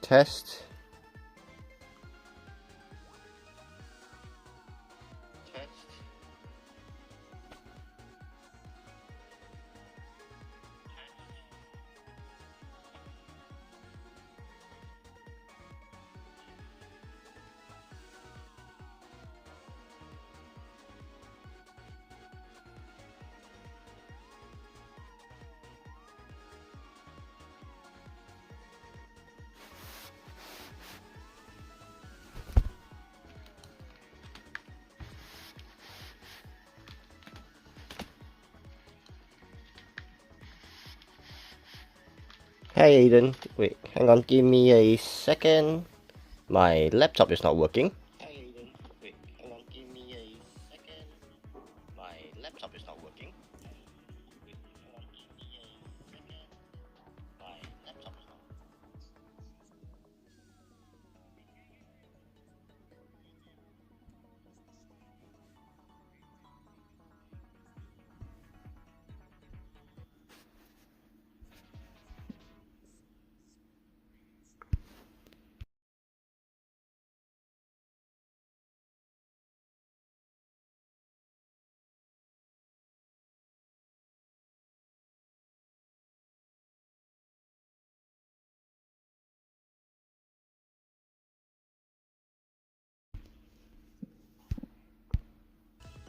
Test. Hey Aiden, wait, hang on, give me a second. My laptop is not working. Hey Aiden, wait, hang on, give me a second. My laptop is not working. Wait, hang on, give me a second. My laptop is not working.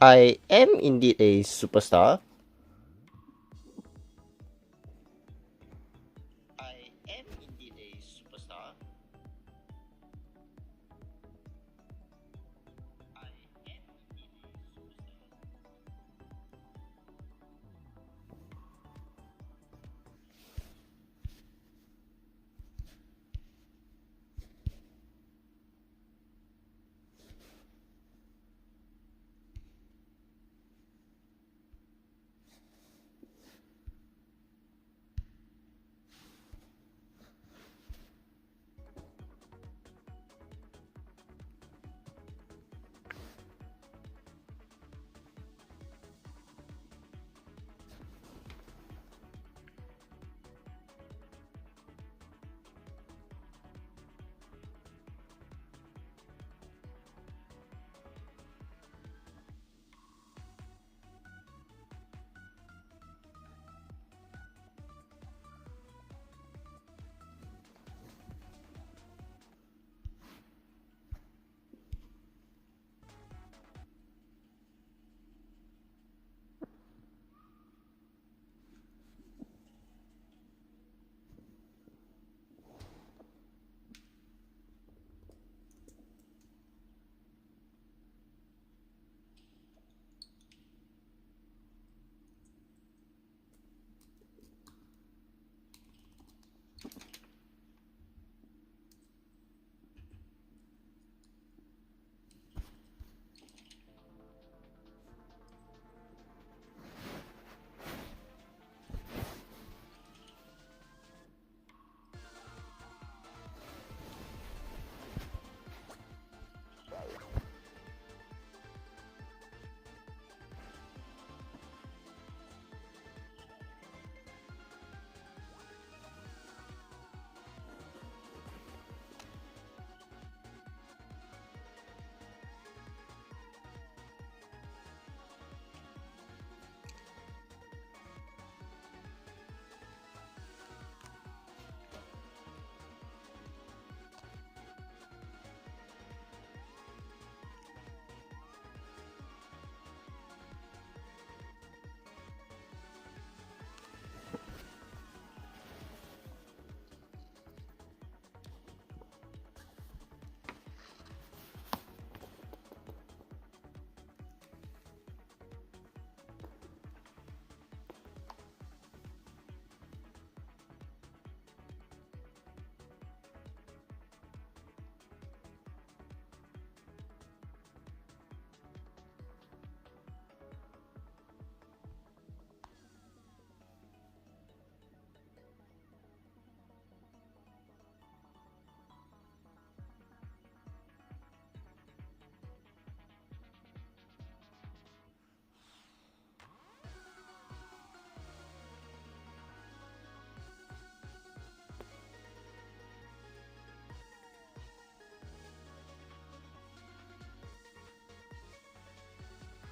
I am indeed a superstar. I am indeed a superstar. I am indeed a superstar.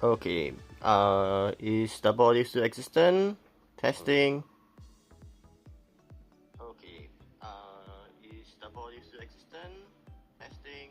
Okay, is the body still existent? Testing. Okay, is the body still existent? Testing.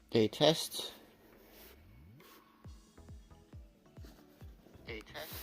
Okay, test. Okay, test.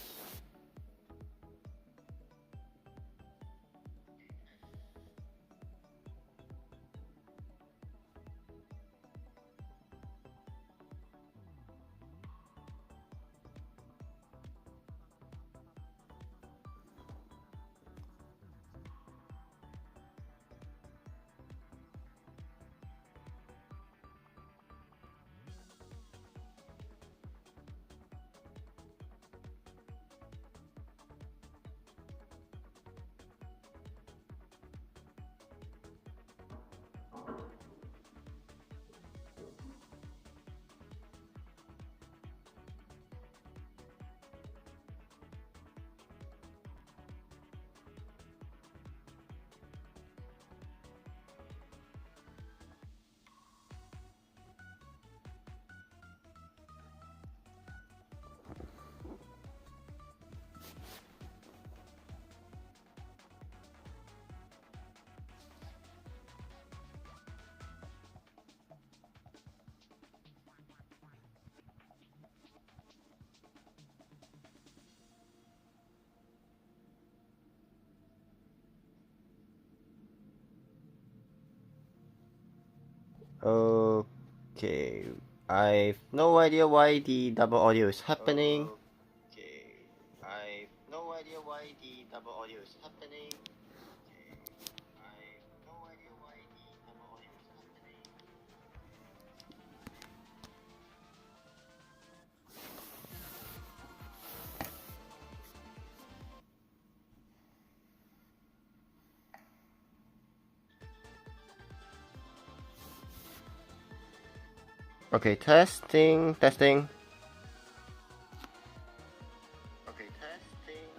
Okay, I've no idea why the double audio is happening. Okay, I've no idea why the double audio is happening. Okay, I've no idea why the double audio is happening. Okay, testing, testing. Okay, testing.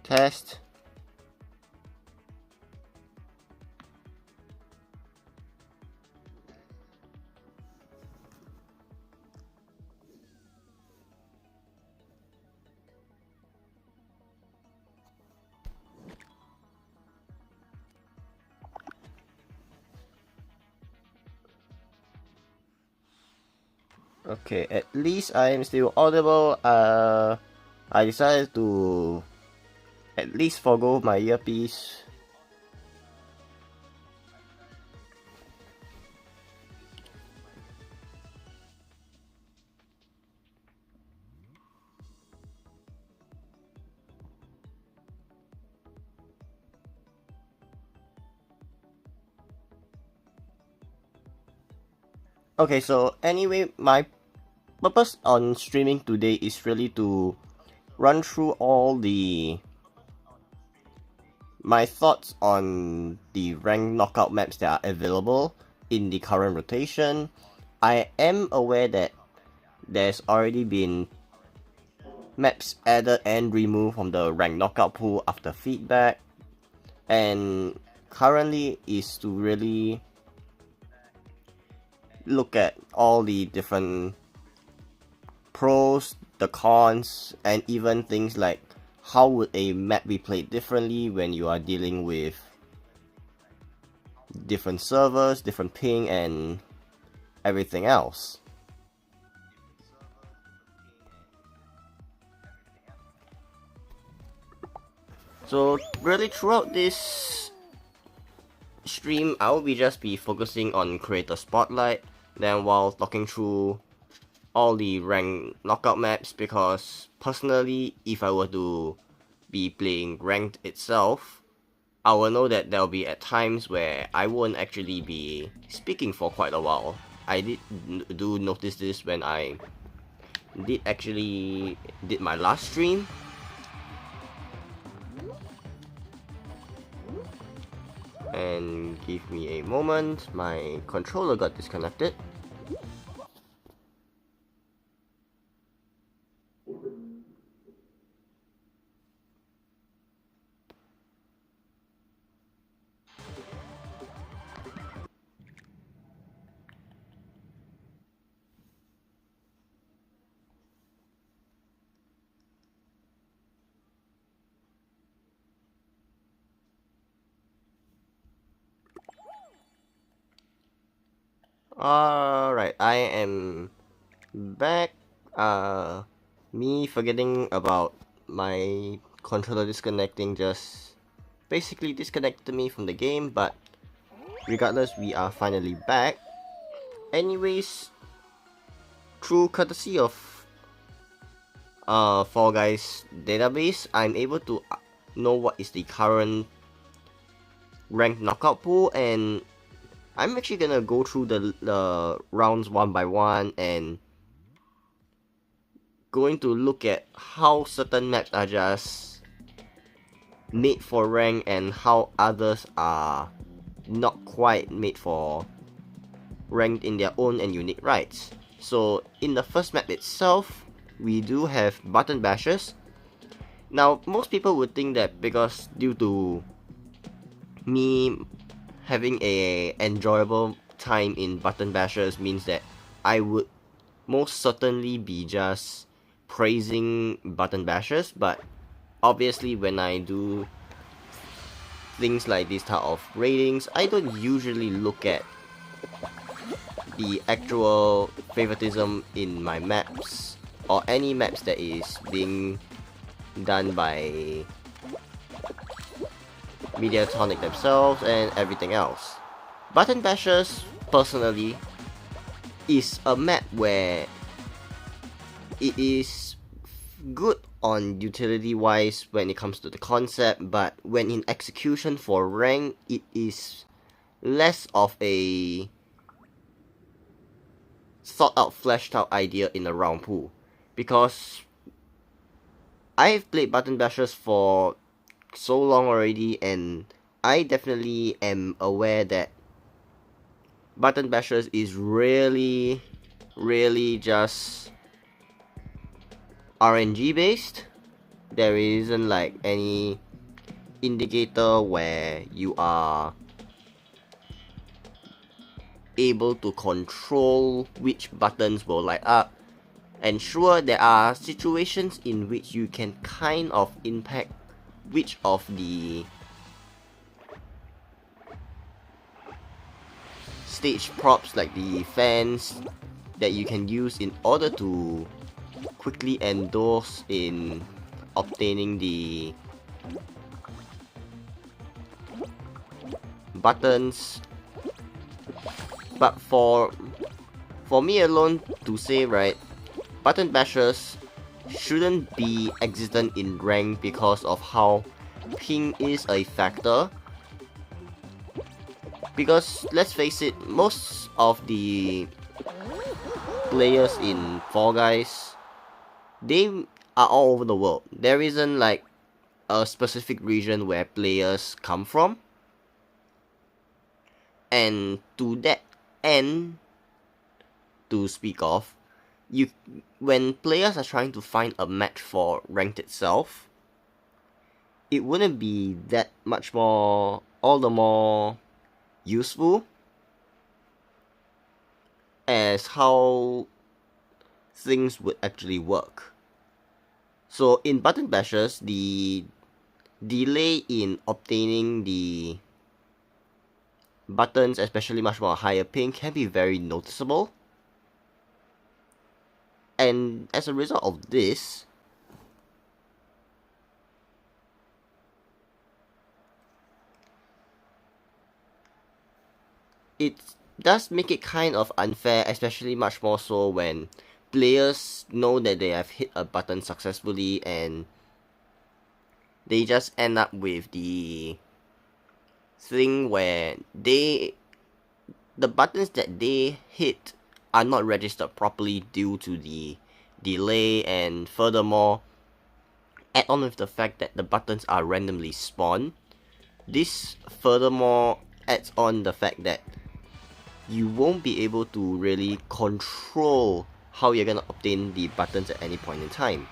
Test. Okay, at least I am still audible. I decided to at least forgo my earpiece. Okay, so anyway, my purpose on streaming today is really to run through all my thoughts on the ranked knockout maps that are available in the current rotation. I am aware that there's already been maps added and removed from the ranked knockout pool after feedback, and currently is to really look at all the different pros, the cons, and even things like how would a map be played differently when you are dealing with different servers, different ping, and everything else. So really throughout this stream, I will just be focusing on creator spotlight, then while talking through all the ranked knockout maps, because personally, if I were to be playing ranked itself, I will know that there will be at times where I won't actually be speaking for quite a while. I do notice this when I did my last stream. And give me a moment, my controller got disconnected. Alright, I am back. Me forgetting about my controller disconnecting just basically disconnected me from the game, but regardless, we are finally back. Anyways, through courtesy of Fall Guys database, I'm able to know what is the current ranked knockout pool, and I'm actually gonna go through the rounds one by one and going to look at how certain maps are just made for rank and how others are not quite made for ranked in their own and unique rights. So in the first map itself, we do have button bashers. Now most people would think that because due to me having a enjoyable time in button bashers means that I would most certainly be just praising button bashers, but obviously when I do things like this type of ratings, I don't usually look at the actual favoritism in my maps or any maps that is being done by Mediatonic themselves and everything else. Button Bashers, personally, is a map where it is good on utility wise when it comes to the concept, but when in execution for rank, it is less of a thought out, fleshed out idea in a round pool. Because I've played Button Bashers for so long already, and I definitely am aware that Button Bashers is really just RNG based. There isn't like any indicator where you are able to control which buttons will light up. And sure, there are situations in which you can kind of impact which of the stage props, like the fans, that you can use in order to quickly endorse in obtaining the buttons. But for me alone to say, right, button bashers shouldn't be existent in rank because of how ping is a factor. Because let's face it, most of the players in Fall Guys, they are all over the world. There isn't like a specific region where players come from. And to that end, to speak of, when players are trying to find a match for ranked itself, it wouldn't be that much more, all the more useful as how things would actually work. So in button bashers, the delay in obtaining the buttons, especially much more higher ping, can be very noticeable. And as a result of this, it does make it kind of unfair, especially much more so when players know that they have hit a button successfully and they just end up with the thing where the buttons that they hit are not registered properly due to the delay, and furthermore, add on with the fact that the buttons are randomly spawned. This furthermore adds on the fact that you won't be able to really control how you're gonna obtain the buttons at any point in time.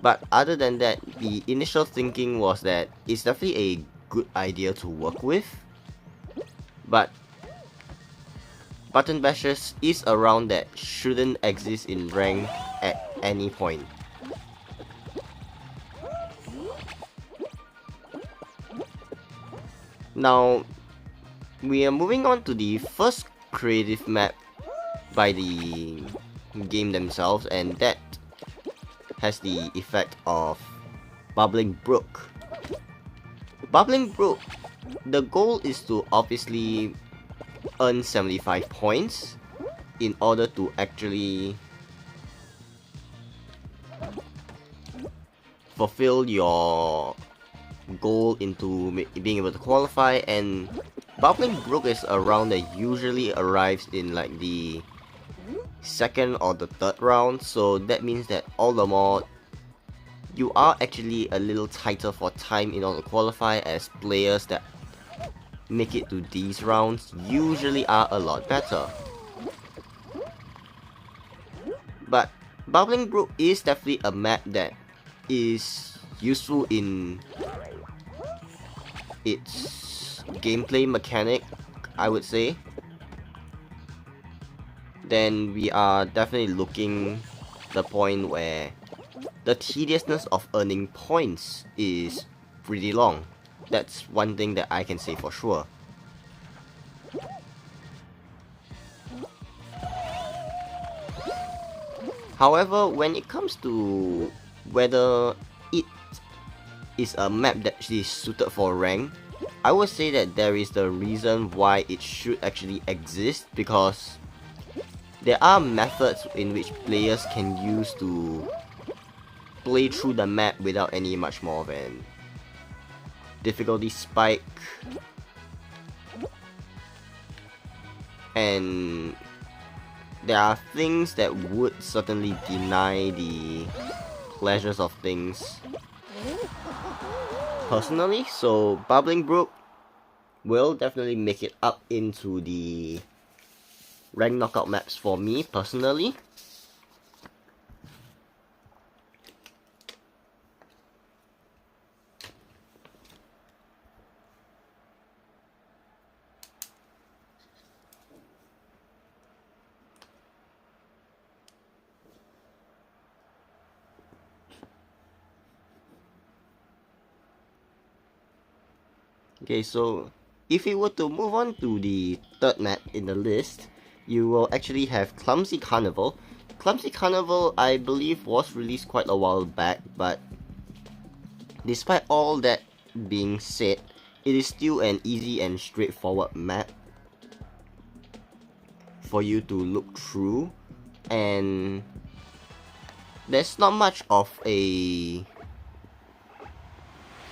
But other than that, the initial thinking was that it's definitely a good idea to work with, but button bashers is a round that shouldn't exist in rank at any point. Now, we are moving on to the first creative map by the game themselves, and that has the effect of Bubbling Brook. Bubbling Brook, the goal is to obviously earn 75 points in order to actually fulfill your goal into being able to qualify. And Bubbling Brook is a round that usually arrives in like the second or the third round, so that means that all the more you are actually a little tighter for time in order to qualify, as players that make it to these rounds usually are a lot better. But Bubbling Brook is definitely a map that is useful in its gameplay mechanic, I would say. Then we are definitely looking the point where the tediousness of earning points is pretty long. That's one thing that I can say for sure. However, when it comes to whether it is a map that is suited for rank, I would say that there is the reason why it should actually exist, because there are methods in which players can use to play through the map without any much more of an difficulty spike. And there are things that would certainly deny the pleasures of things personally, so Bubbling Brook will definitely make it up into the rank knockout maps for me personally. Okay, so if we were to move on to the third map in the list, you will actually have Clumsy Carnival. Clumsy Carnival, I believe, was released quite a while back, but despite all that being said, it is still an easy and straightforward map for you to look through, and there's not much of a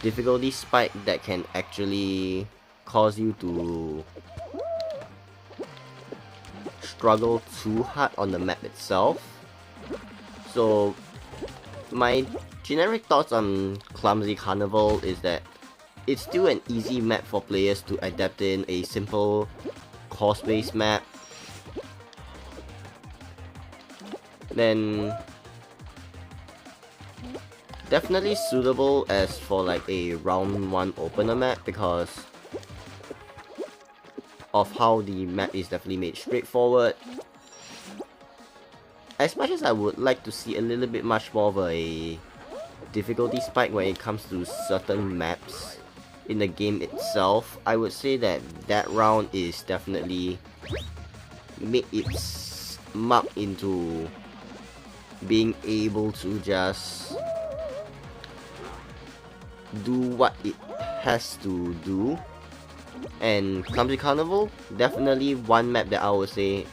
difficulty spike that can actually cause you to struggle too hard on the map itself. So my generic thoughts on Clumsy Carnival is that it's still an easy map for players to adapt in, a simple course-based map. Then definitely suitable as for like a round 1 opener map because of how the map is definitely made straightforward. As much as I would like to see a little bit much more of a difficulty spike when it comes to certain maps in the game itself, I would say that that round is definitely made its mark into being able to just do what it has to do. And Clumsy Carnival, definitely one map that I would say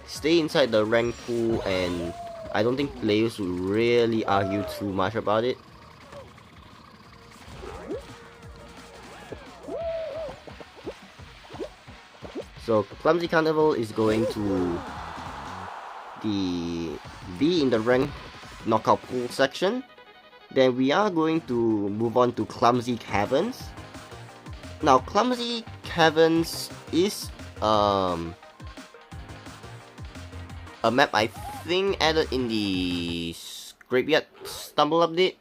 stay inside the rank pool, and I don't think players would really argue too much about it. So Clumsy Carnival is going to be in the rank knockout pool section. Then we are going to move on to Clumsy Caverns. Now Clumsy Caverns is a map I think added in the Graveyard Stumble update.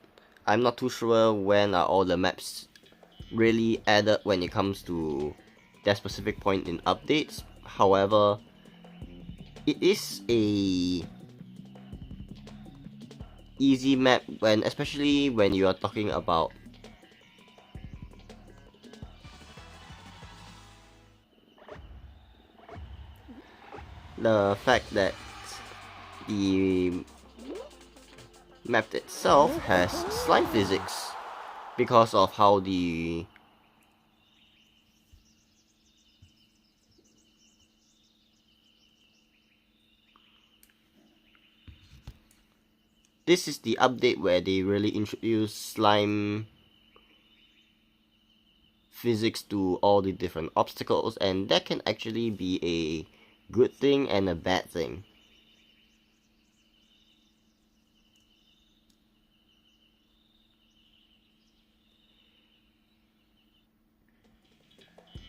I'm not too sure when are all the maps really added when it comes to that specific point in updates. However, it is a easy map especially when you are talking about the fact that the map itself has slime physics because of how this is the update where they really introduce slime physics to all the different obstacles, and that can actually be a good thing and a bad thing.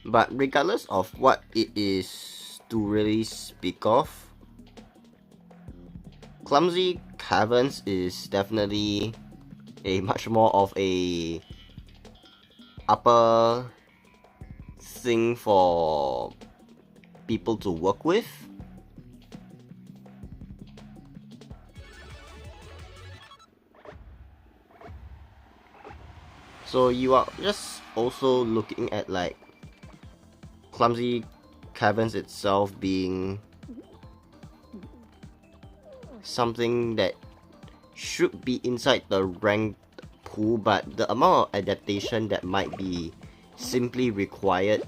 But regardless of what it is to really speak of, Clumsy Caverns is definitely a much more of a upper thing for people to work with. So you are just also looking at like Clumsy Caverns itself being something that should be inside the ranked pool, but the amount of adaptation that might be simply required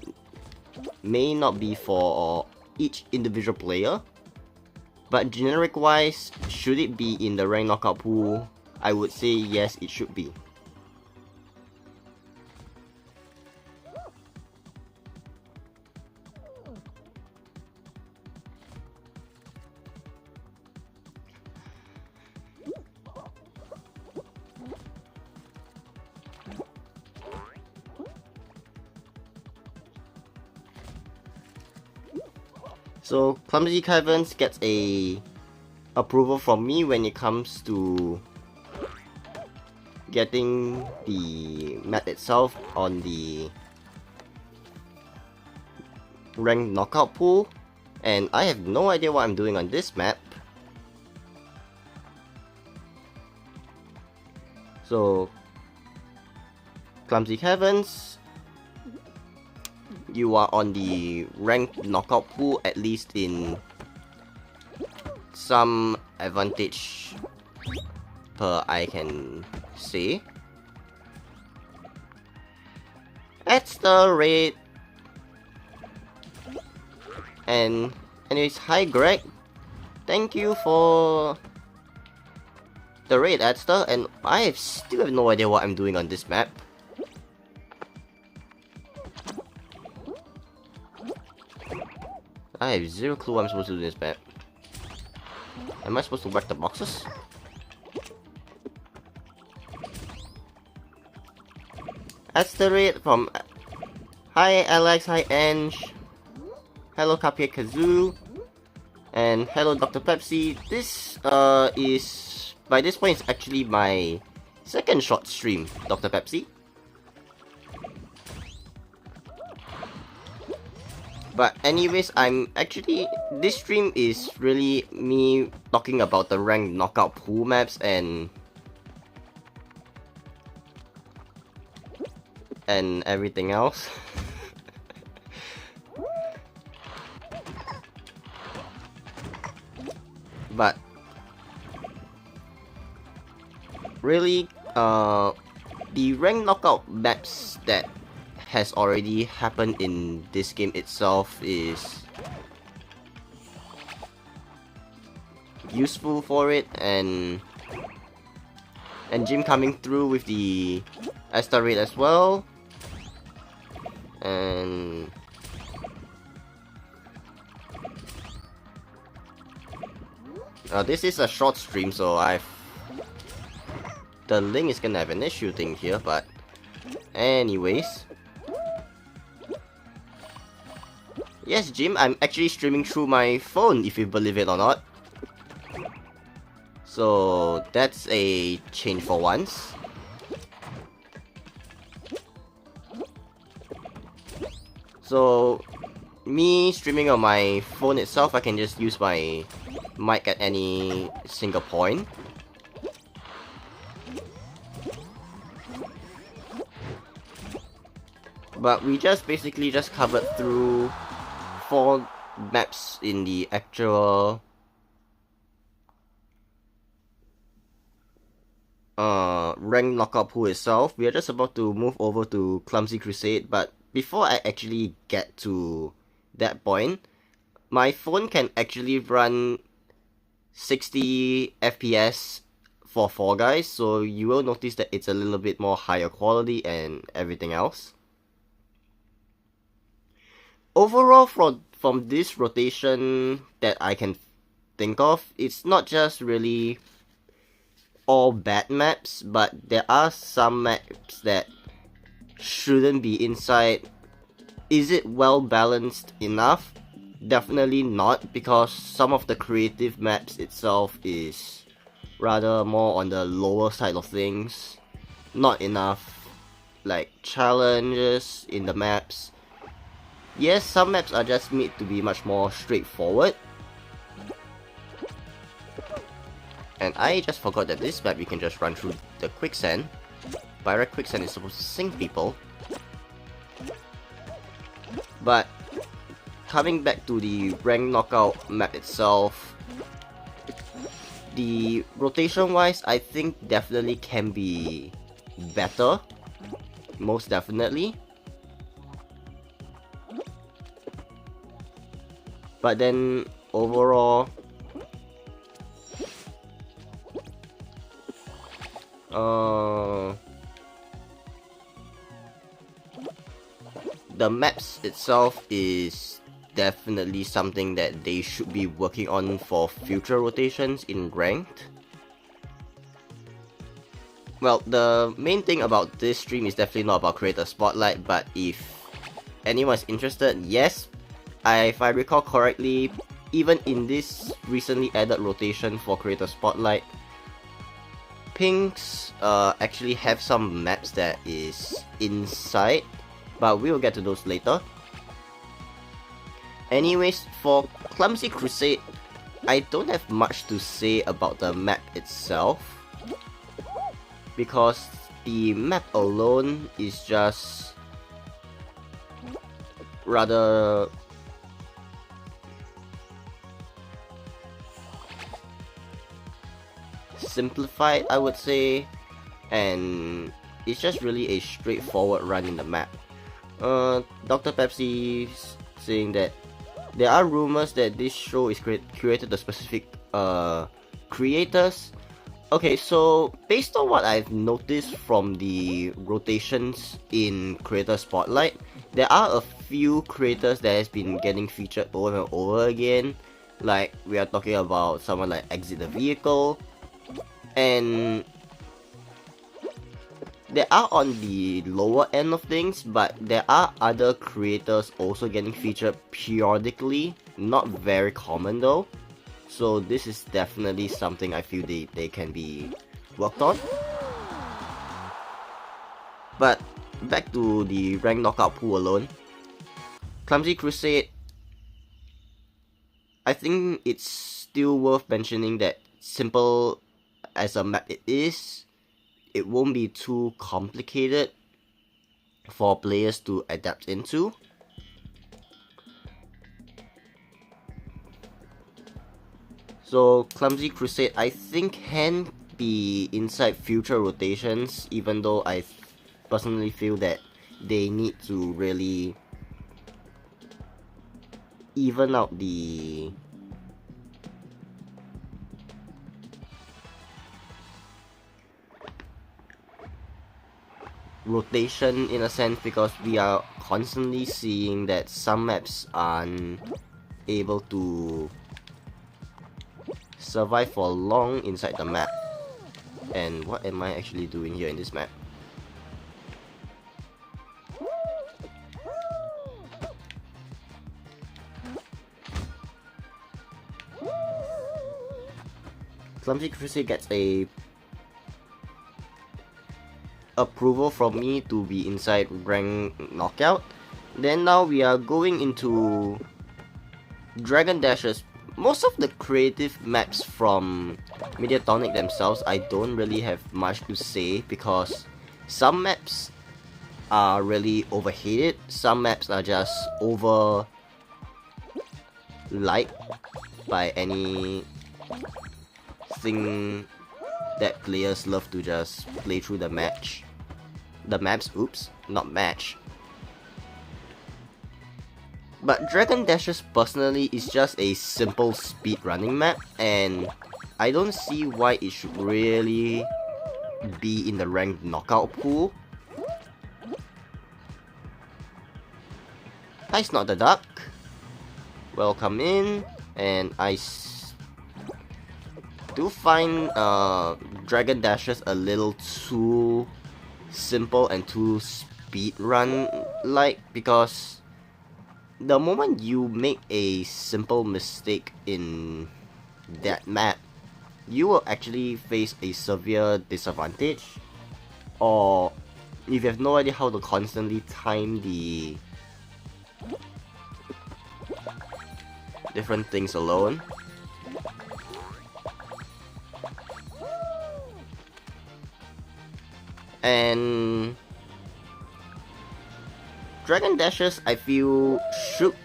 may not be for each individual player. But generic wise, should it be in the ranked knockout pool? I would say yes, it should be. So Clumsy Caverns gets a approval from me when it comes to getting the map itself on the ranked knockout pool, and I have no idea what I'm doing on this map. So Clumsy Caverns, you are on the ranked knockout pool, at least in some advantage per I can say. That's the rate. And anyways, hi Greg. Thank you for the raid, Adster, and I still have no idea what I'm doing on this map. I have zero clue what I'm supposed to do in this map. Am I supposed to whack the boxes? That's the raid from... Hi Alex, hi Ange. Hello Cupcake Kazoo. And hello Dr. Pepsi. This is... By this point, it's actually my second short stream, Dr. Pepsi. But anyways, I'm actually... This stream is really me talking about the ranked knockout pool maps and everything else. But really, the ranked knockout maps that has already happened in this game itself is useful for it, and Jim coming through with the Asta raid as well, and this is a short stream, so the link is gonna have an issue thing here, but anyways. Yes, Jim, I'm actually streaming through my phone, if you believe it or not. So that's a change for once. So me streaming on my phone itself, I can just use my mic at any single point. But we just basically just covered through 4 maps in the actual ranked knockout pool itself. We are just about to move over to Clumsy Crusade, but before I actually get to that point, my phone can actually run 60 FPS for Fall Guys, so you will notice that it's a little bit more higher quality and everything else. Overall, from this rotation that I can think of, it's not just really all bad maps, but there are some maps that shouldn't be inside. Is it well balanced enough? Definitely not, because some of the creative maps itself is rather more on the lower side of things. Not enough like challenges in the maps. Yes, some maps are just made to be much more straightforward. And I just forgot that this map you can just run through the quicksand. By right, quicksand is supposed to sink people. But coming back to the ranked knockout map itself, the rotation wise, I think definitely can be better. Most definitely. But then overall, the maps itself is definitely something that they should be working on for future rotations in ranked. Well, the main thing about this stream is definitely not about Creator Spotlight, but if anyone's interested, yes, if I recall correctly, even in this recently added rotation for Creator Spotlight, Pinks actually have some maps that is inside, but we'll get to those later. Anyways, for Clumsy Crusade, I don't have much to say about the map itself, because the map alone is just rather simplified, I would say, and it's just really a straightforward run in the map. Dr. Pepsi saying that there are rumors that this show is created to specific creators. Okay, so based on what I've noticed from the rotations in Creator Spotlight, there are a few creators that has been getting featured over and over again. Like, we are talking about someone like Exit the Vehicle, and they are on the lower end of things, but there are other creators also getting featured periodically, not very common though. So this is definitely something I feel they can be worked on. But back to the rank knockout pool alone, Clumsy Crusade, I think it's still worth mentioning that simple as a map it is, it won't be too complicated for players to adapt into. So Clumsy Crusade, I think, can be inside future rotations, even though I personally feel that they need to really even out the rotation in a sense, because we are constantly seeing that some maps aren't able to survive for long inside the map. And what am I actually doing here in this map? Clumsy Crusade gets a approval from me to be inside rank knockout. Then now we are going into Dragon Dashes. Most of the creative maps from Mediatonic themselves, I don't really have much to say, because some maps are really overhated, some maps are just over liked by anything that players love to just play through the maps, oops, not match. But Dragon Dashes personally is just a simple speedrunning map, and I don't see why it should really be in the ranked knockout pool. Hi, Snot the Duck. Welcome in, and I do find Dragon Dashes a little too simple and too speedrun-like, because the moment you make a simple mistake in that map, you will actually face a severe disadvantage. Or if you have no idea how to constantly time the different things alone, and Dragon Dashes, I feel, should...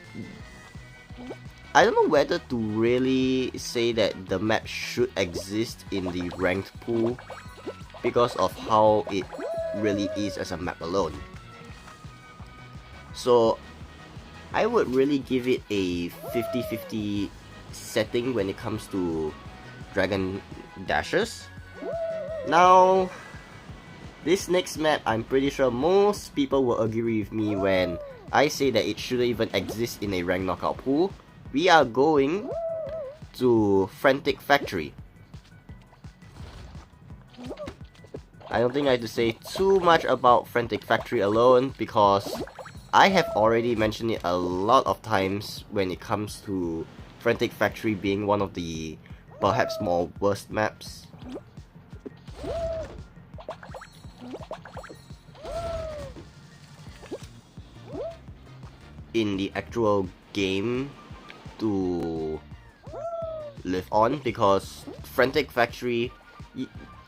I don't know whether to really say that the map should exist in the ranked pool, because of how it really is as a map alone. So I would really give it a 50-50 setting when it comes to Dragon Dashes. Now, this next map, I'm pretty sure most people will agree with me when I say that it shouldn't even exist in a ranked knockout pool. We are going to Frantic Factory. I don't think I have to say too much about Frantic Factory alone, because I have already mentioned it a lot of times when it comes to Frantic Factory being one of the perhaps more worst maps. In the actual game to live on, because Frantic Factory,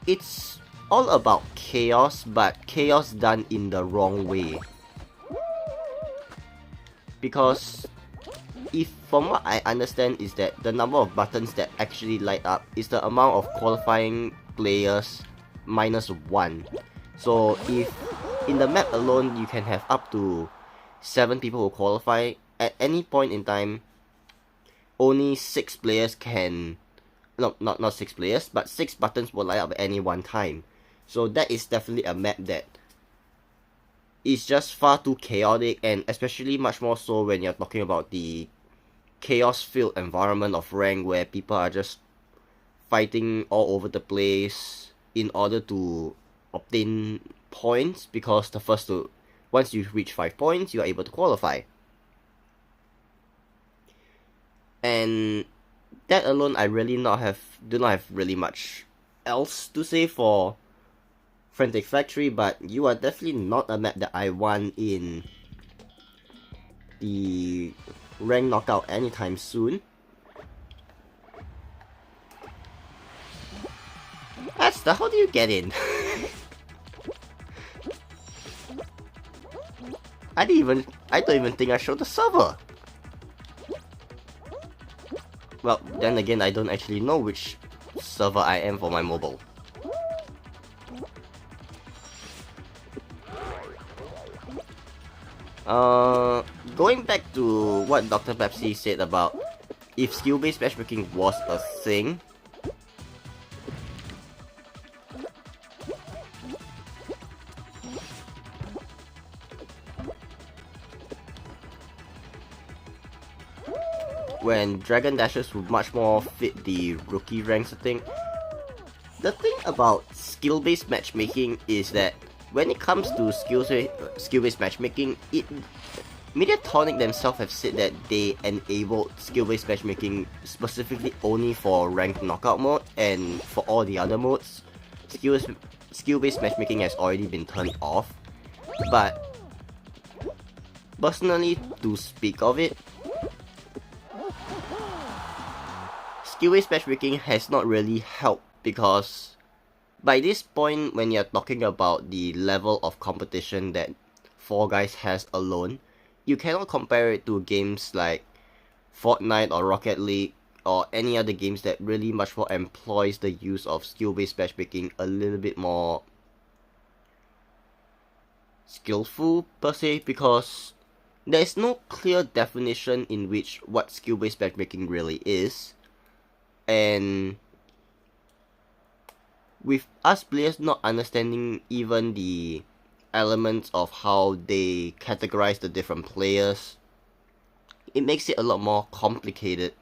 it's all about chaos, but chaos done in the wrong way. because if from what I understand is that the number of buttons that actually light up is the amount of qualifying players minus 1. So if in the map alone you can have up to 7 people who qualify, at any point in time only 6 players can, no, not 6 players, but 6 buttons will light up at any one time. So that is definitely a map that is just far too chaotic, and especially much more so when you're talking about the chaos-filled environment of rank where people are just fighting all over the place in order to obtain points, because once you reach 5 points, you are able to qualify. And that alone, I really do not have really much else to say for Frantic Factory, but you are definitely not a map that I want in the rank knockout anytime soon. How do you get in? I don't even think I showed the server. Well, then again, I don't actually know which server I am for my mobile. Going back to what Dr. Pepsi said about if skill-based matchmaking was a thing, when Dragon Dashes would much more fit the rookie ranks, I think. The thing about skill-based matchmaking is that when it comes to skill-based matchmaking, Mediatonic themselves have said that they enabled skill-based matchmaking specifically only for ranked knockout mode, and for all the other modes, skill-based matchmaking has already been turned off. But personally, to speak of it, skill-based matchmaking has not really helped, because by this point, when you're talking about the level of competition that Fall Guys has alone, you cannot compare it to games like Fortnite or Rocket League or any other games that really much more employs the use of skill-based matchmaking a little bit more skillful per se, because there is no clear definition in which what skill-based matchmaking really is, and with us players not understanding even the elements of how they categorize the different players, it makes it a lot more complicated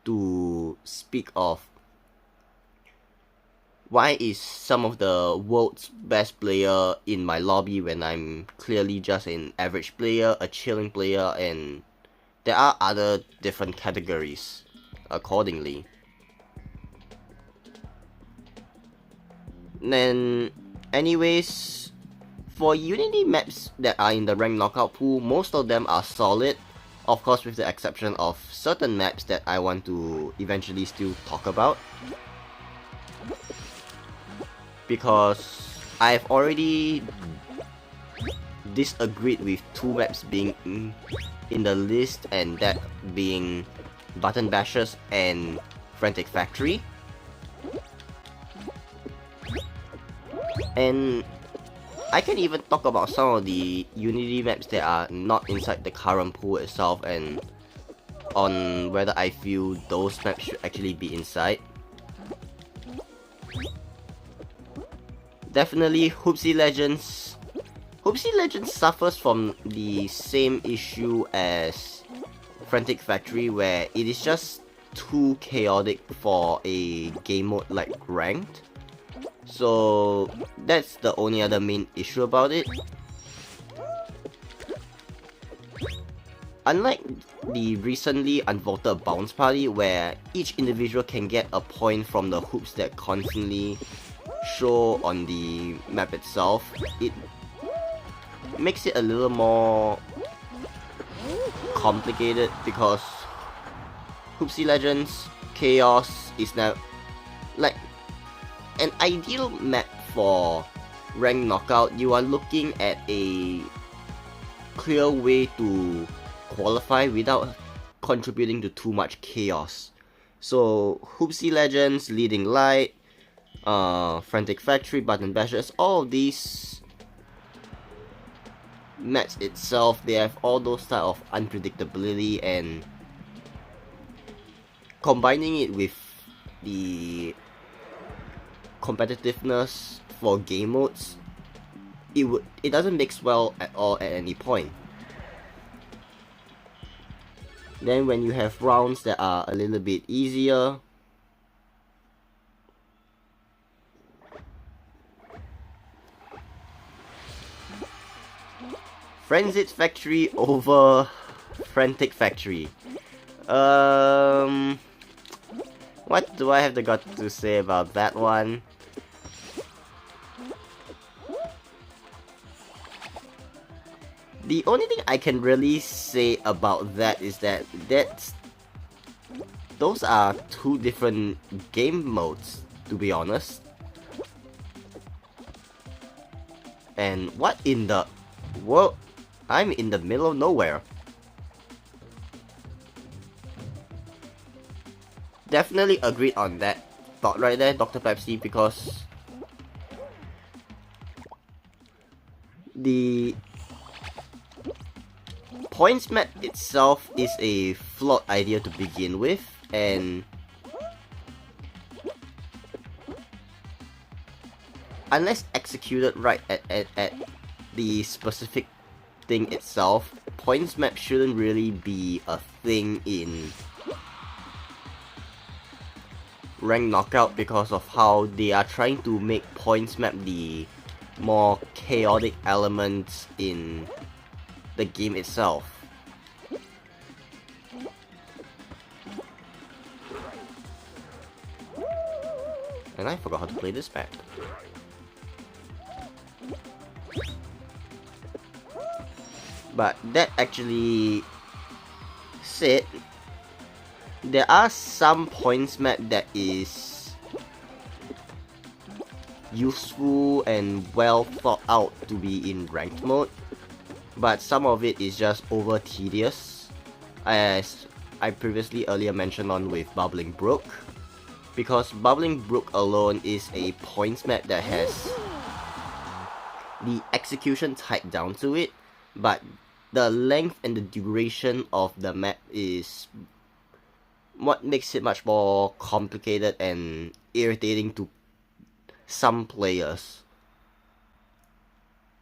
to speak of why is some of the world's best player in my lobby when I'm clearly just an average player, a chilling player, and there are other different categories accordingly. Then, anyways, for Unity maps that are in the rank knockout pool, most of them are solid, of course with the exception of certain maps that I want to eventually still talk about, because I've already disagreed with 2 maps being in the list, and that being Button Bashers and Frantic Factory. And I can even talk about some of the Unity maps that are not inside the current pool itself, and on whether I feel those maps should actually be inside. Definitely Hoopsie Legends. Hoopsie Legends suffers from the same issue as Frantic Factory, where it is just too chaotic for a game mode like Ranked. So that's the only other main issue about it. Unlike the recently unvoted Bounce Party, where each individual can get a point from the hoops that constantly show on the map itself, it makes it a little more complicated, because Hoopsie Legends Chaos is now like an ideal map for rank knockout. You are looking at a clear way to qualify without contributing to too much chaos. So Hoopsie Legends, Leading Light, Frantic Factory, Button Bashers, all of these maps itself, they have all those type of unpredictability, and combining it with the competitiveness for game modes, it doesn't mix well at all at any point. Then when you have rounds that are a little bit easier, Frenzied Factory over Frantic Factory. What do I have the gut to say about that one? The only thing I can really say about that is that those are two different game modes, to be honest. And what in the world? I'm in the middle of nowhere. Definitely agreed on that thought right there, Dr. Pepsi, because the points map itself is a flawed idea to begin with, and unless executed right at the specific thing itself, points map shouldn't really be a thing in Rank Knockout because of how they are trying to make points map the more chaotic elements in the game itself. And I forgot how to play this map. But that actually said, there are some points map that is useful and well thought out to be in ranked mode, but some of it is just over tedious, as I previously earlier mentioned on with Bubbling Brook, because Bubbling Brook alone is a points map that has the execution tied down to it, but the length and the duration of the map is what makes it much more complicated and irritating to some players.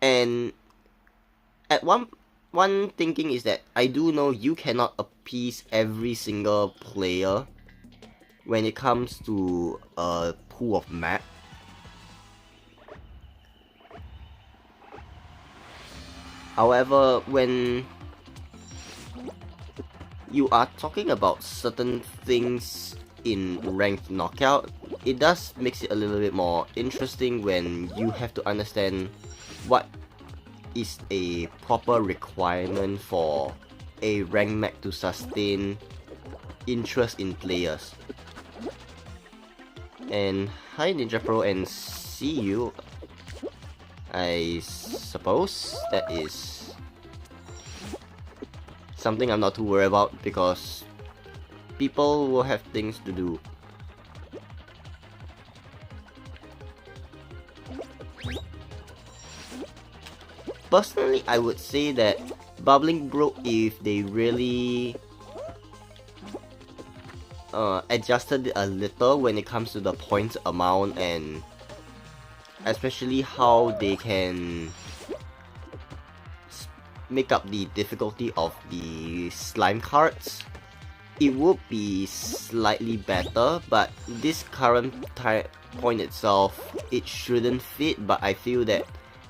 And at one thinking is that I do know you cannot appease every single player when it comes to a pool of map. However, when you are talking about certain things in Ranked Knockout, it does makes it a little bit more interesting when you have to understand what is a proper requirement for a ranked map to sustain interest in players. And hi Ninja Pro, and see you. I suppose that is something I'm not too worried about because people will have things to do. Personally, I would say that Bubbling Brook, if they really adjusted it a little when it comes to the points amount, and especially how they can make up the difficulty of the slime cards, it would be slightly better. But this current point itself, it shouldn't fit, but I feel that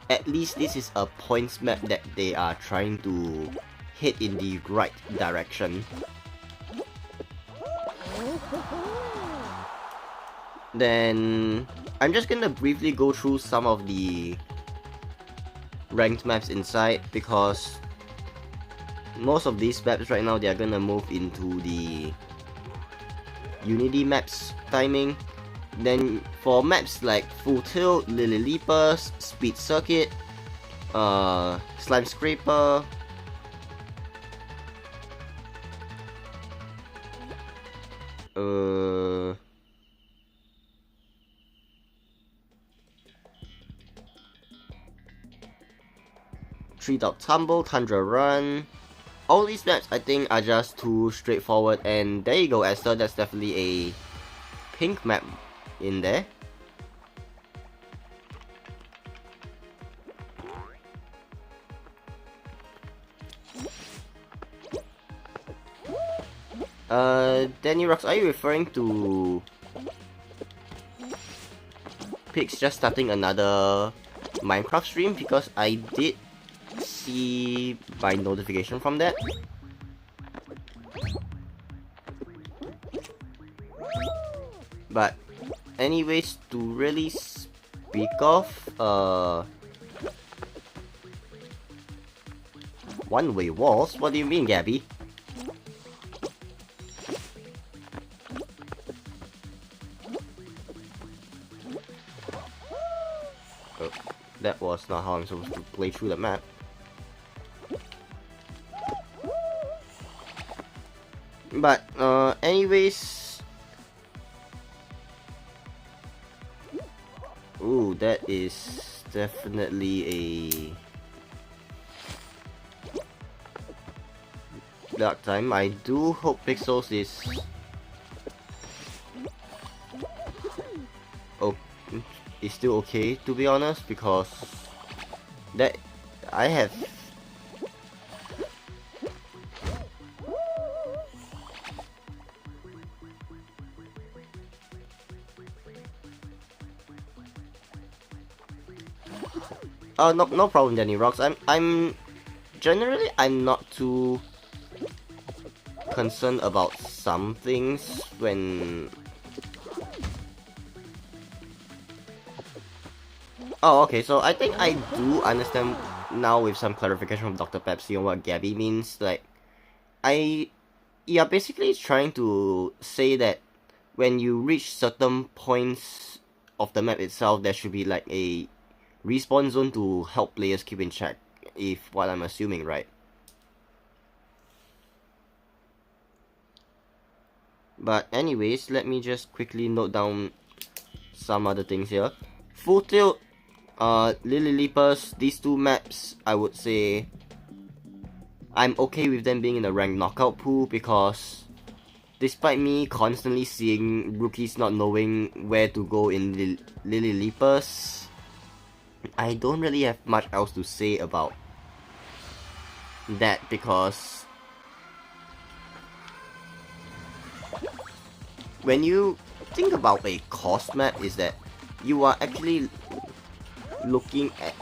at least this is a points map that they are trying to head in the right direction. Then I'm just gonna briefly go through some of the ranked maps inside, because most of these maps right now, they are gonna move into the Unity maps timing. Then for maps like Full Tilt, Lily Leapers, Speed Circuit, Slime Scraper, Treetop Tumble, Tundra Run. All these maps I think are just too straightforward, and there you go, Esther, that's definitely a pink map in there. Danny Rocks, are you referring to Pix just starting another Minecraft stream? Because I did see my notification from that. But anyways, to really speak of, one-way walls? What do you mean, Gabby? Oh, that was not how I'm supposed to play through the map. But, anyways... Ooh, that is definitely a dark time. I do hope Pikxles is still okay, to be honest, because that I have no problem, Danny Rocks. I'm generally not too concerned about some things when... Oh, okay, so I think I do understand now with some clarification from Dr. Pepsi on what Gabby means. Like, yeah, basically it's trying to say that when you reach certain points of the map itself, there should be like a respawn zone to help players keep in check, if what I'm assuming, right? But anyways, let me just quickly note down some other things here. Full Tilt, Lily Leapers, these two maps, I would say I'm okay with them being in the ranked knockout pool, because despite me constantly seeing rookies not knowing where to go in Lily Leapers, I don't really have much else to say about that, because when you think about a cost map, is that you are actually looking at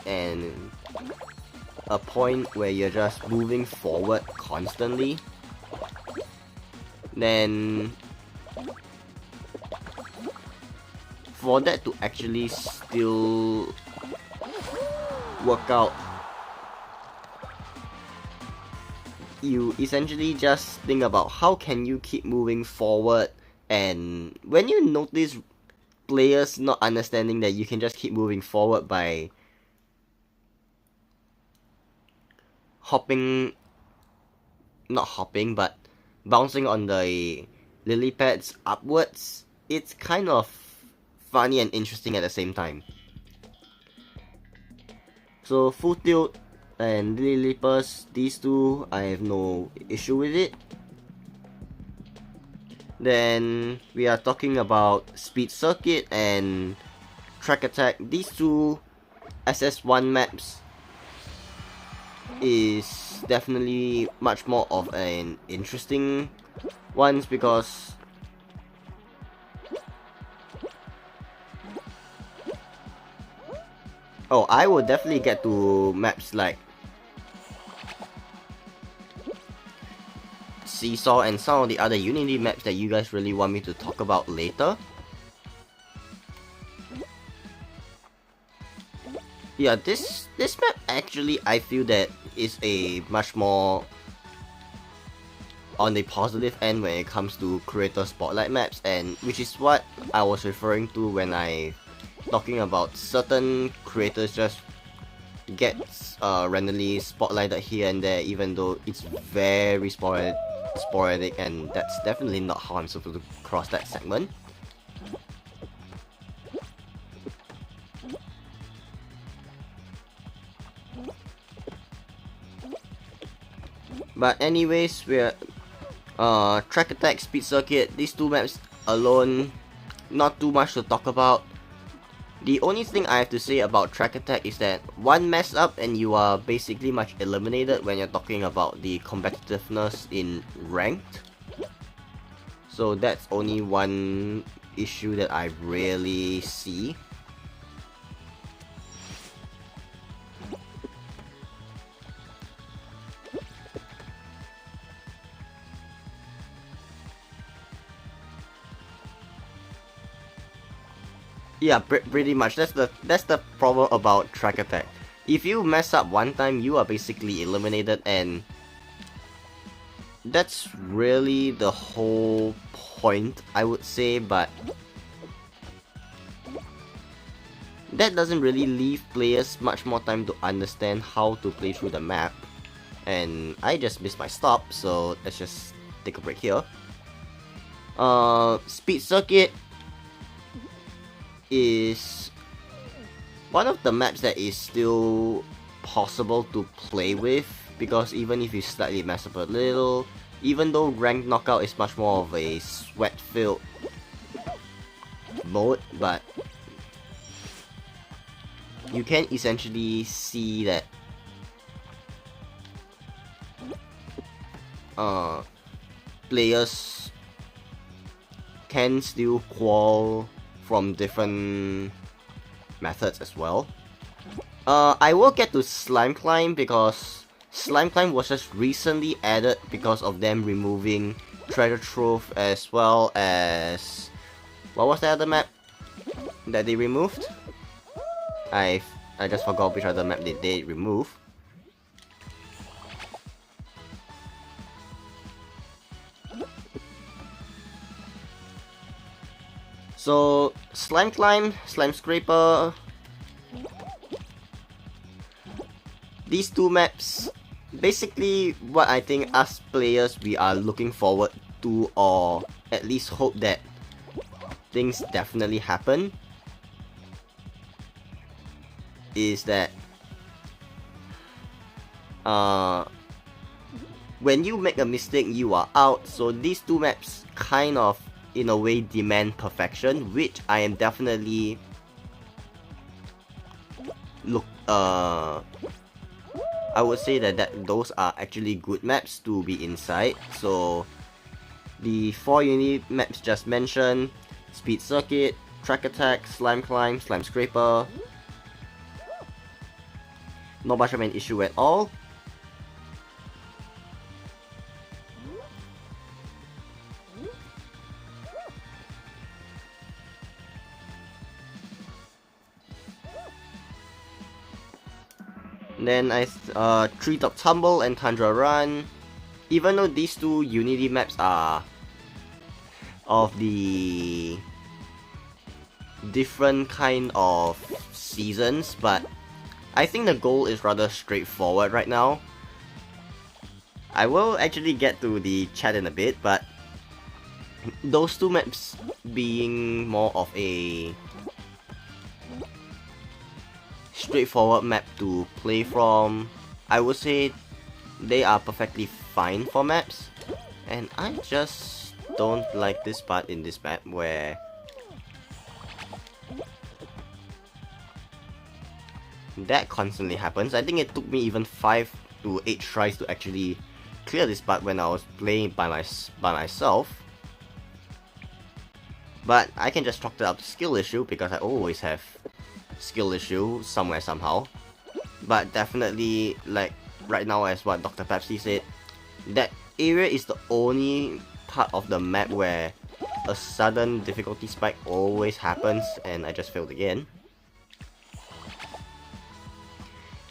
a point where you're just moving forward constantly. Then for that to actually still work out, you essentially just think about how can you keep moving forward, and when you notice players not understanding that you can just keep moving forward by but bouncing on the lily pads upwards, it's kind of funny and interesting at the same time. So Full Tilt and Lily Leapers, these two, I have no issue with it. Then we are talking about Speed Circuit and Track Attack. These two SS1 maps is definitely much more of an interesting ones, because I will definitely get to maps like Seesaw and some of the other Unity maps that you guys really want me to talk about later. Yeah, this map actually, I feel that is a much more on the positive end when it comes to creator spotlight maps, and which is what I was referring to when I talking about certain creators just get randomly spotlighted here and there, even though it's very sporadic. sporadic, and that's definitely not how I'm supposed to cross that segment. But anyways, we're Track Attack, Speed Circuit, these two maps alone, not too much to talk about. The only thing I have to say about Track Attack is that one mess up and you are basically much eliminated when you're talking about the competitiveness in ranked. So that's only one issue that I really see. Yeah, pretty much. That's the problem about Track Attack. If you mess up one time, you are basically eliminated, and that's really the whole point, I would say. But that doesn't really leave players much more time to understand how to play through the map. And I just missed my stop, so let's just take a break here. Speed Circuit is one of the maps that is still possible to play with, because even if you slightly mess up a little, even though ranked knockout is much more of a sweat-filled mode, but you can essentially see that players can still qual from different methods as well. I will get to Slime Climb because Slime Climb was just recently added because of them removing Treasure Trove, as well as... what was the other map that they removed? I just forgot which other map they remove. So, Slime Climb, Slime Scraper, these two maps, basically what I think us players we are looking forward to, or at least hope that things definitely happen, is that when you make a mistake, you are out. So these two maps kind of in a way demand perfection, which I am definitely I would say that those are actually good maps to be inside. So the 4 Unity maps just mentioned, Speed Circuit, Track Attack, Slime Climb, Slime Scraper, not much of an issue at all. Then Treetop Tumble and Tundra Run. Even though these two Unity maps are of the different kind of seasons, but I think the goal is rather straightforward right now. I will actually get to the chat in a bit, but those two maps being more of a straightforward map to play from, I would say they are perfectly fine for maps. And I just don't like this part in this map where that constantly happens. I think it took me even 5 to 8 tries to actually clear this part when I was playing by myself. But I can just chalk it up to skill issue, because I always have skill issue somewhere somehow. But definitely, like right now, as what Dr. Pepsi said, that area is the only part of the map where a sudden difficulty spike always happens, and I just failed again.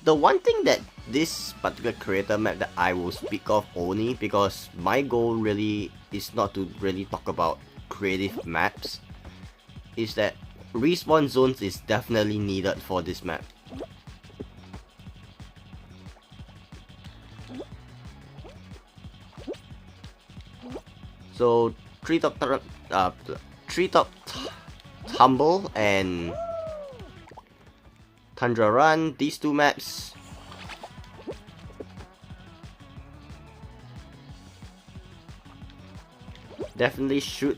The one thing that this particular creator map that I will speak of only, because my goal really is not to really talk about creative maps, is that respawn zones is definitely needed for this map. So Treetop Tumble and Tundra Run, these two maps definitely should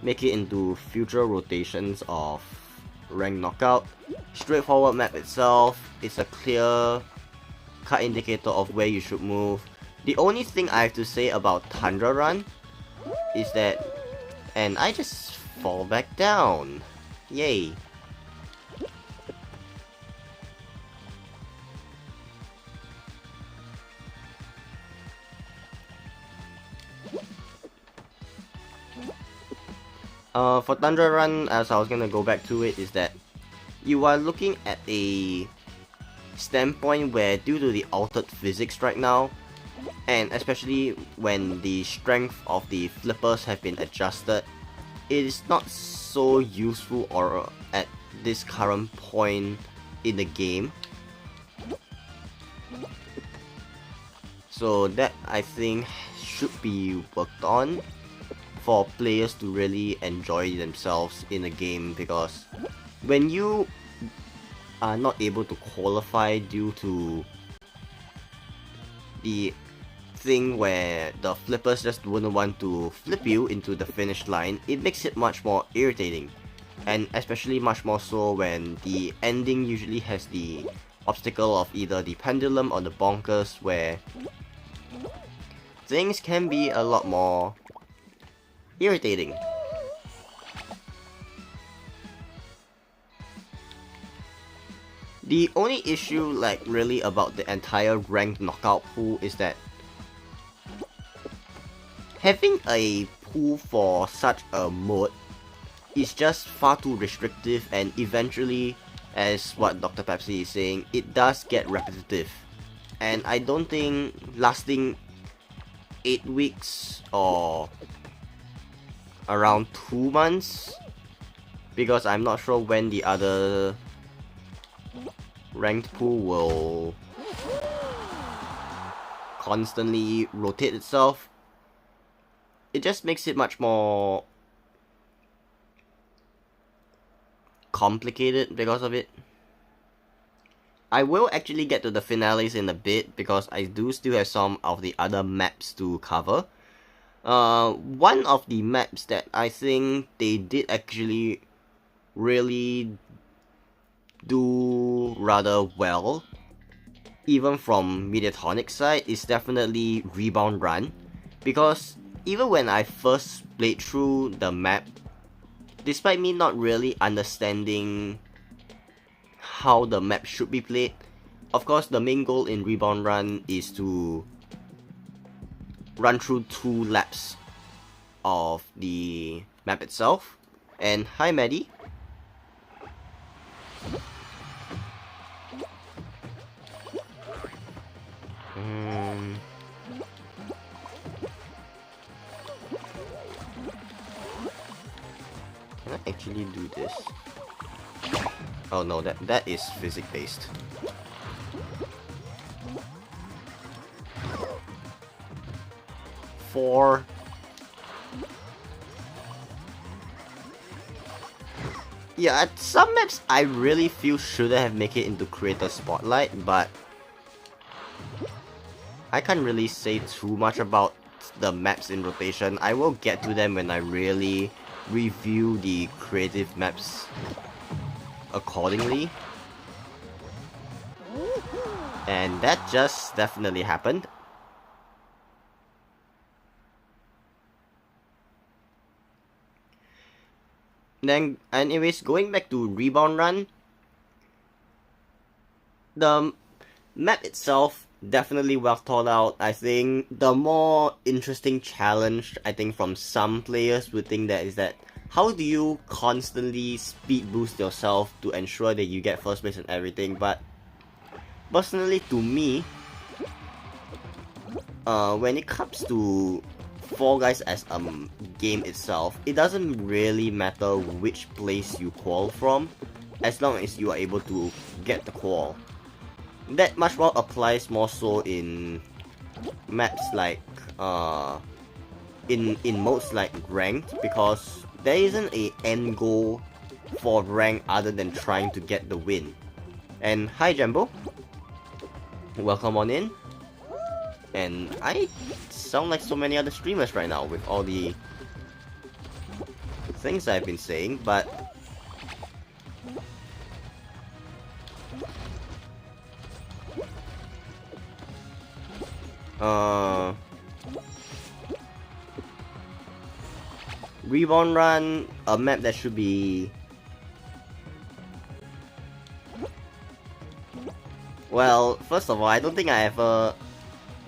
make it into future rotations of Rank Knockout. Straightforward map itself, it's a clear cut indicator of where you should move. The only thing I have to say about Tundra Run is that, and I just fall back down. Yay. For Tundra Run, as I was gonna go back to it, is that you are looking at a standpoint where, due to the altered physics right now, and especially when the strength of the flippers have been adjusted, it is not so useful or at this current point in the game. So that, I think, should be worked on for players to really enjoy themselves in a game, because when you are not able to qualify due to the thing where the flippers just wouldn't want to flip you into the finish line, it makes it much more irritating. And especially much more so when the ending usually has the obstacle of either the pendulum or the bonkers, where things can be a lot more irritating. The only issue, like, really about the entire ranked knockout pool is that having a pool for such a mode is just far too restrictive, and eventually, as what Dr. Pepsi is saying, it does get repetitive. And I don't think lasting 8 weeks or around 2 months, because I'm not sure when the other ranked pool will constantly rotate itself. It just makes it much more complicated because of it. I will actually get to the finales in a bit, because I do still have some of the other maps to cover. One of the maps that I think they did actually really do rather well, even from Mediatronic's side, is definitely Rebound Run, because even when I first played through the map, despite me not really understanding how the map should be played, of course the main goal in Rebound Run is to run through 2 laps of the map itself. And hi Maddie. Can I actually do this? Oh no, that is physics based. Four. Yeah, at some maps I really feel should have make it into creator spotlight, but I can't really say too much about the maps in rotation. I will get to them when I really review the creative maps accordingly. And that just definitely happened. Then, anyways, going back to Rebound Run, the map itself definitely well thought out. I think the more interesting challenge, I think, from some players would think that is that how do you constantly speed boost yourself to ensure that you get first place and everything. But personally, to me, when it comes to Fall Guys as a game itself, it doesn't really matter which place you qual from, as long as you are able to get the qual. That much more applies more so in maps like in modes like ranked, because there isn't a end goal for rank other than trying to get the win. And hi Jambo, welcome on in. And I sound like so many other streamers right now with all the things I've been saying, but Reborn Run, a map that should be... Well, first of all, I don't think I ever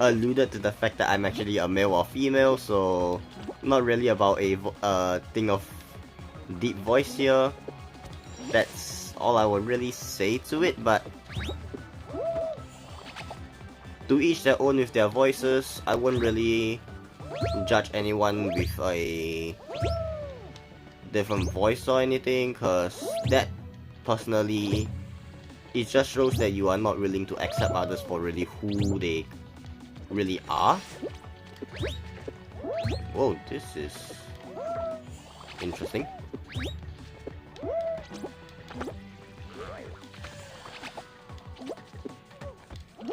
alluded to the fact that I'm actually a male or female, so not really about a thing of deep voice here. That's all I would really say to it, but to each their own with their voices. I wouldn't really judge anyone with a different voice or anything, cause that personally, it just shows that you are not willing to accept others for really who they really are. Whoa, this is interesting.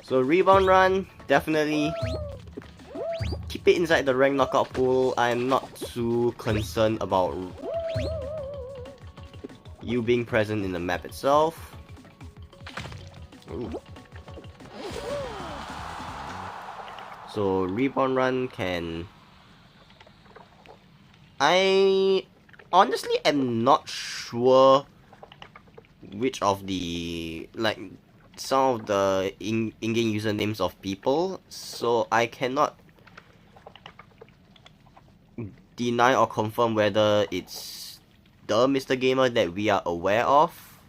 So Rebound Run, definitely keep it inside the rank knockout pool. I'm not too concerned about you being present in the map itself. Ooh. So Rebound Run can... I honestly am not sure which of the, like, some of the in-game usernames of people, so I cannot deny or confirm whether it's the Mr. Gamer that we are aware of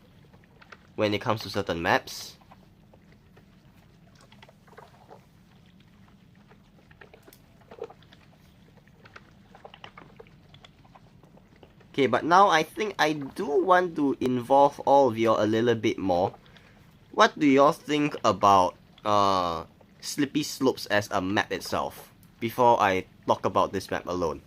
when it comes to certain maps. Okay, but now I think I do want to involve all of you a little bit more. What do y'all think about Slippy Slopes as a map itself, before I talk about this map alone?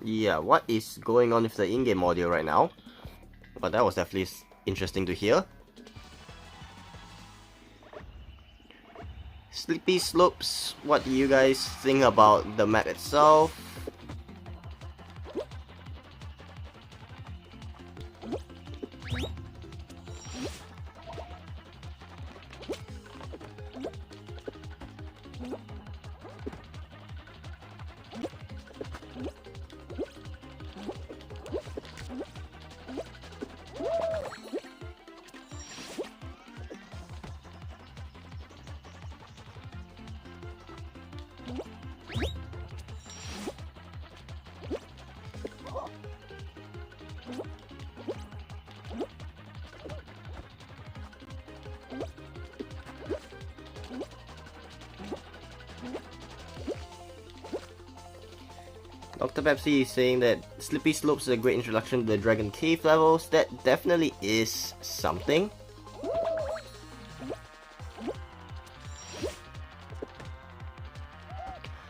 Yeah, what is going on with the in-game audio right now? But that was definitely interesting to hear. Slippy Slopes, what do you guys think about the map itself? Dr. Pepsi is saying that Slippy Slopes is a great introduction to the Dragon Cave levels. That definitely is something.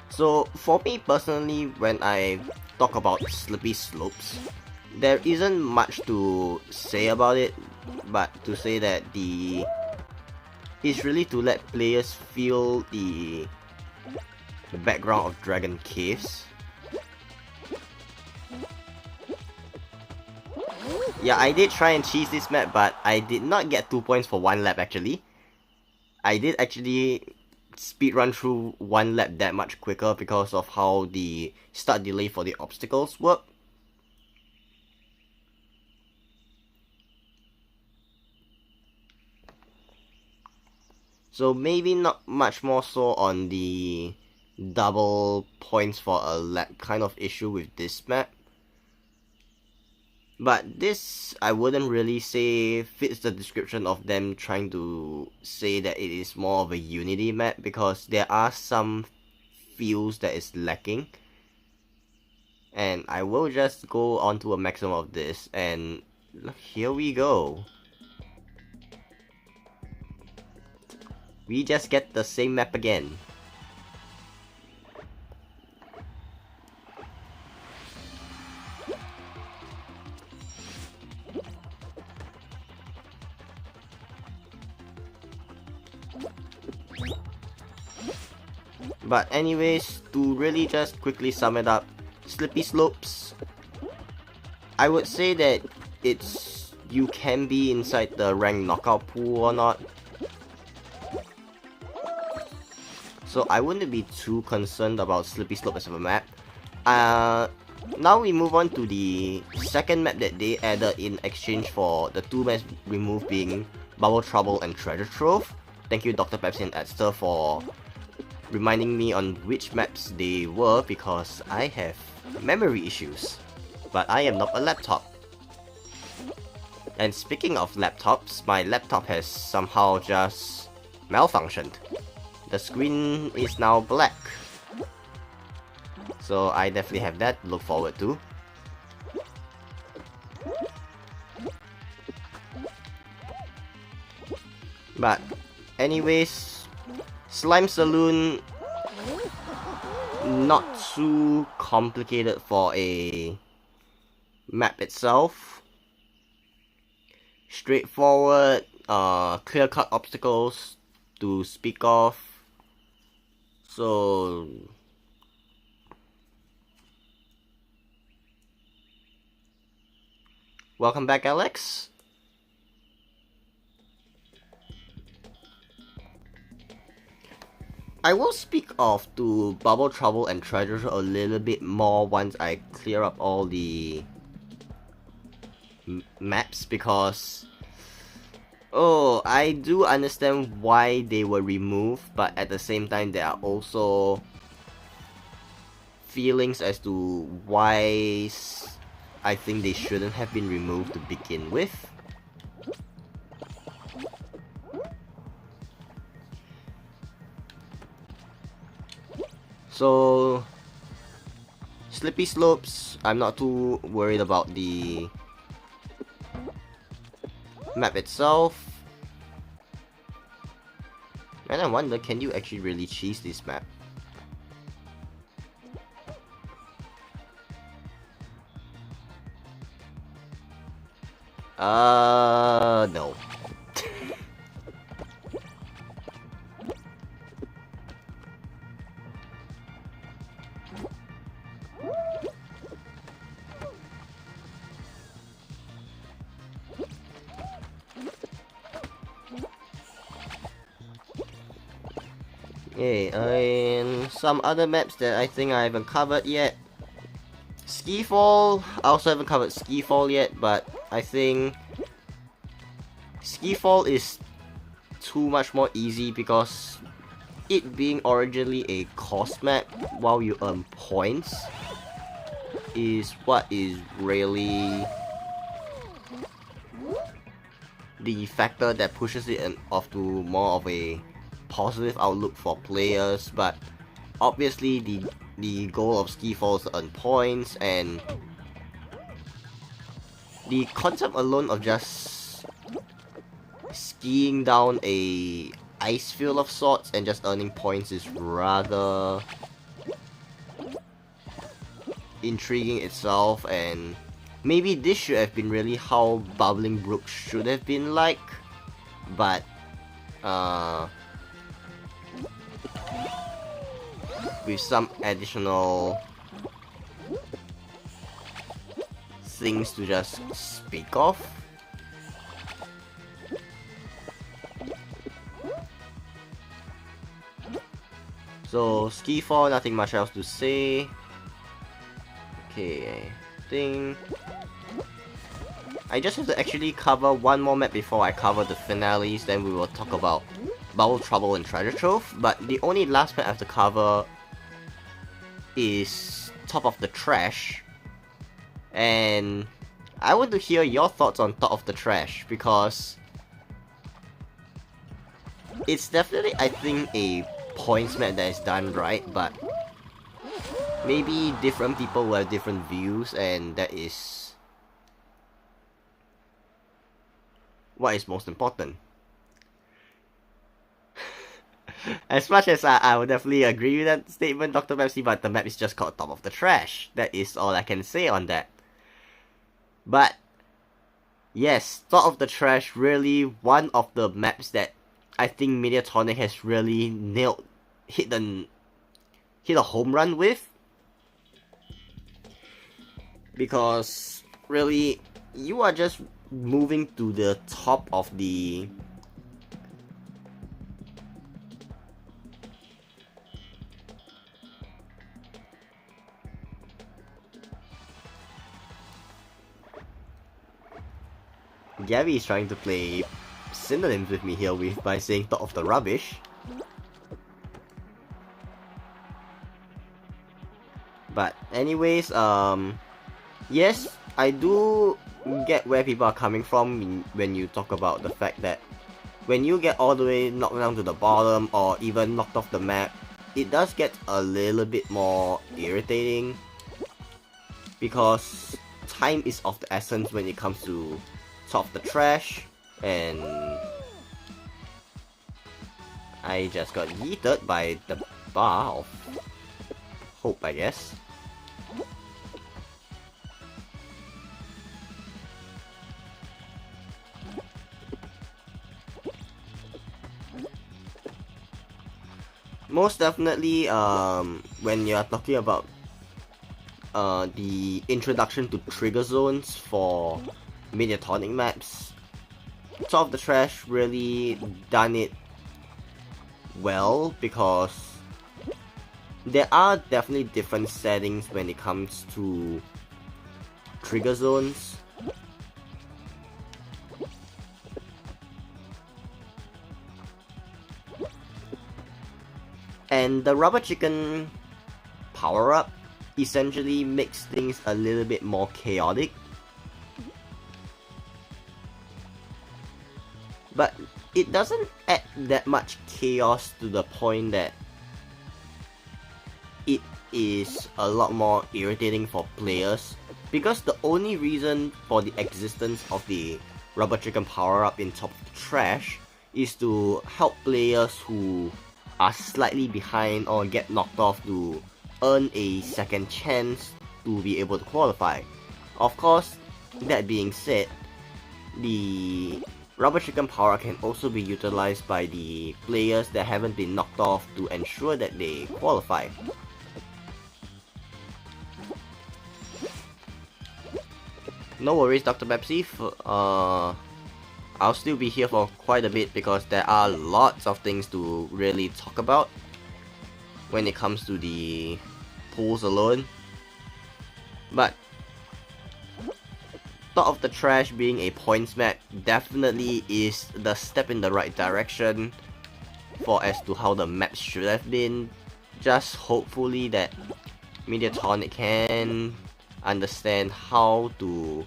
So for me personally, when I talk about Slippy Slopes, there isn't much to say about it, but to say that it's really to let players feel the background of Dragon Caves. Yeah, I did try and cheese this map, but I did not get 2 points for 1 lap actually. I did actually speedrun through 1 lap that much quicker because of how the start delay for the obstacles work. So maybe not much more so on the double points for a lap kind of issue with this map. But this, I wouldn't really say fits the description of them trying to say that it is more of a Unity map, because there are some feels that is lacking. And I will just go on to a maximum of this, and here we go. We just get the same map again. But anyways, to really just quickly sum it up, Slippy Slopes, I would say that you can be inside the ranked knockout pool or not. So I wouldn't be too concerned about Slippy Slope as a map. Now we move on to the second map that they added in exchange for the two maps removed, being Bubble Trouble and Treasure Trove. Thank you Dr. Pepsi and Edster for reminding me on which maps they were, because I have memory issues. But I am not a laptop. And speaking of laptops, my laptop has somehow just malfunctioned. The screen is now black. So I definitely have that to look forward to. But anyways, Slime Saloon, not too complicated for a map itself. Straightforward, clear-cut obstacles to speak of. So welcome back, Alex. I will speak of to Bubble Trouble and Treasure a little bit more once I clear up all the maps, because I do understand why they were removed, but at the same time there are also feelings as to why I think they shouldn't have been removed to begin with. So Slippy Slopes, I'm not too worried about the map itself. And I wonder, can you actually really cheese this map? No. Okay, and some other maps that I think I haven't covered yet. Skiffle, I also haven't covered Skiffle yet, but I think Skiffle is too much more easy, because it being originally a cost map while you earn points is what is really the factor that pushes it off to more of a positive outlook for players. But obviously the goal of Skiffle is to earn points, and the concept alone of just skiing down a ice field of sorts and just earning points is rather intriguing itself. And maybe this should have been really how Bubbling Brook should have been like, but with some additional things to just speak of. So Skiffle, nothing much else to say. Okay, I think I just have to actually cover one more map before I cover the finales, then we will talk about Bubble Trouble and Treasure Trove, but the only last map I have to cover is Top of the Trash, and I want to hear your thoughts on Top of the Trash, because it's definitely, I think, a points map that is done right, but maybe different people will have different views, and that is what is most important. As much as I would definitely agree with that statement, Dr. Pepsi, but the map is just called Top of the Trash. That is all I can say on that. But yes, Top of the Trash, really one of the maps that I think Mediatonic has really hit a home run with. Because really, you are just moving to the top of the Gabby is trying to play synonyms with me here by saying Top of the Rubbish. But anyways, yes, I do get where people are coming from when you talk about the fact that when you get all the way knocked down to the bottom or even knocked off the map, it does get a little bit more irritating, because time is of the essence when it comes to Top of the Trash, and I just got yeeted by the bar of hope, I guess. Most definitely, when you're talking about the introduction to trigger zones for Mediatonic maps, Top of the Trash really done it well, because there are definitely different settings when it comes to trigger zones. And the Rubber Chicken power-up essentially makes things a little bit more chaotic. But it doesn't add that much chaos to the point that it is a lot more irritating for players, because the only reason for the existence of the Rubber Chicken power-up in Top of the Trash is to help players who are slightly behind or get knocked off to earn a second chance to be able to qualify. Of course, that being said, the Rubber Chicken power can also be utilized by the players that haven't been knocked off to ensure that they qualify. No worries, Dr. Pepsi. I'll still be here for quite a bit, because there are lots of things to really talk about when it comes to the pools alone. But Top of the Trash being a points map definitely is the step in the right direction for as to how the map should have been. Just hopefully that Mediatonic can understand how to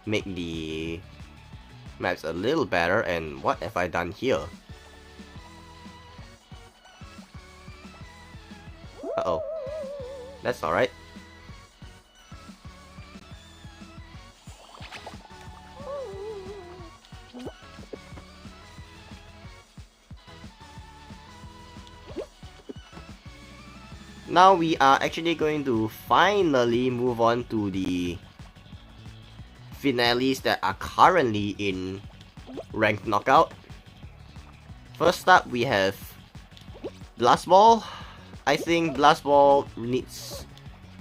make the maps a little better. And what have I done here? Uh-oh. That's alright. Now we are actually going to finally move on to the finales that are currently in Ranked Knockout. First up, we have Blast Ball. I think Blast Ball needs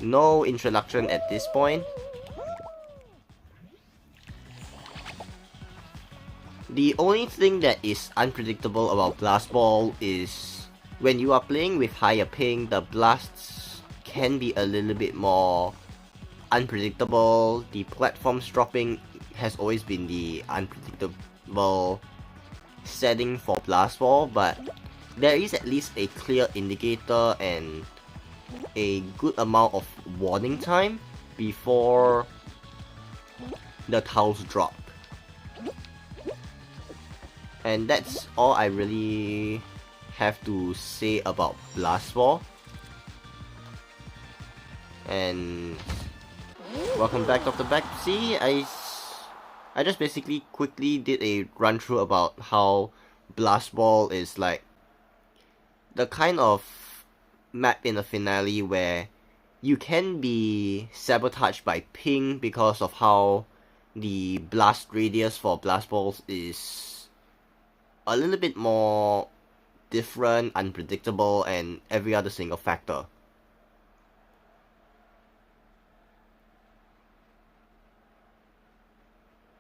no introduction at this point. The only thing that is unpredictable about Blast Ball is when you are playing with higher ping, the blasts can be a little bit more unpredictable. The platforms dropping has always been the unpredictable setting for Blast Wall, but there is at least a clear indicator and a good amount of warning time before the tiles drop. And that's all I really have to say about Blast Wall. And welcome back, Dr. Backseat. I just basically quickly did a run through about how Blast Wall is like the kind of map in the finale where you can be sabotaged by ping because of how the blast radius for blast balls is a little bit more different, unpredictable, and every other single factor.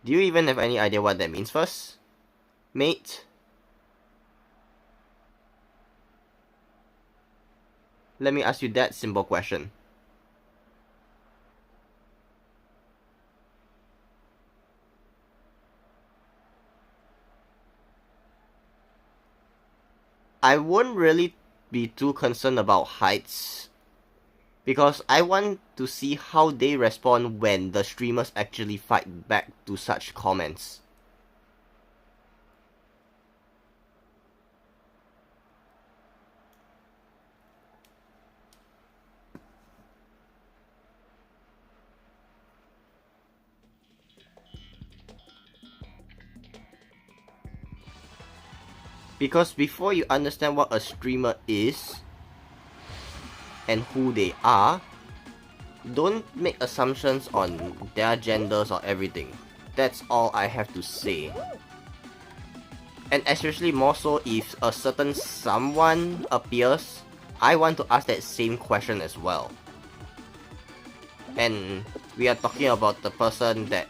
Do you even have any idea what that means first, mate? Let me ask you that simple question. I won't really be too concerned about heights, because I want to see how they respond when the streamers actually fight back to such comments. Because before you understand what a streamer is and who they are, don't make assumptions on their genders or everything. That's all I have to say. And especially more so if a certain someone appears, I want to ask that same question as well. And we are talking about the person that,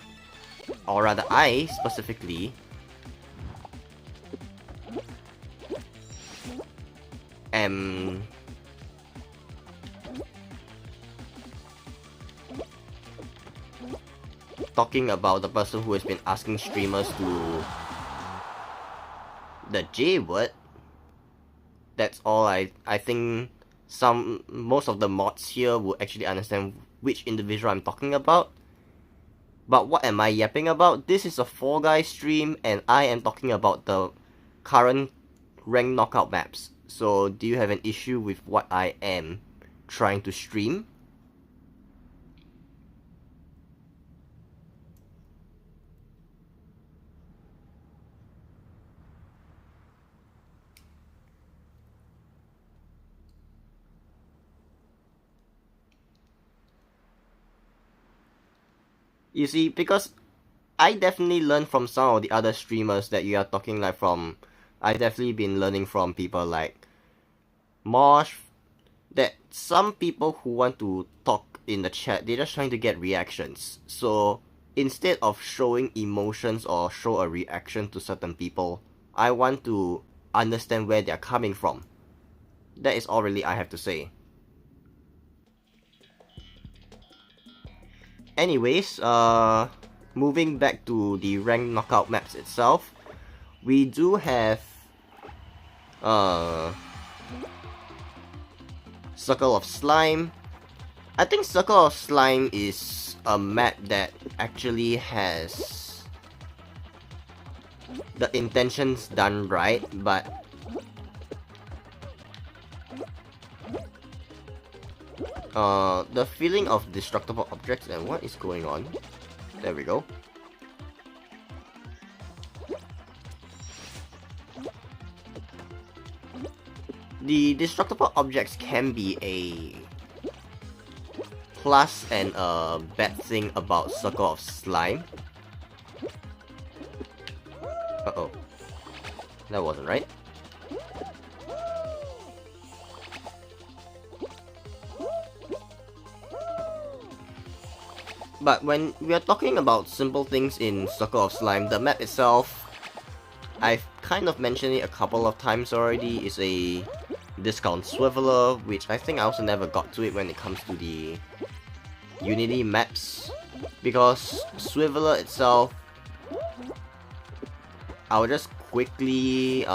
or rather I specifically, am talking about the person who has been asking streamers to the J word. That's all. I think most of the mods here will actually understand which individual I'm talking about. But what am I yapping about? This is a Fall Guys stream and I am talking about the current ranked knockout maps. So do you have an issue with what I am trying to stream? You see, because I definitely learned from some of the other streamers that you are talking like from. I've definitely been learning from people like Mosh, that some people who want to talk in the chat, they're just trying to get reactions. So instead of showing emotions or show a reaction to certain people, I want to understand where they're coming from. That is all really I have to say. Anyways, moving back to the ranked knockout maps itself, we do have Circle of Slime. I think Circle of Slime is a map that actually has the intentions done right, but the feeling of destructible objects and what is going on. There we go. The destructible objects can be a plus and a bad thing about Circle of Slime. Uh-oh. That wasn't right. But when we are talking about simple things in Circle of Slime, the map itself, I've kind of mentioned it a couple of times already, is a discount swiveler, which I think I also never got to it when it comes to the Unity maps, because swiveler itself, I'll just quickly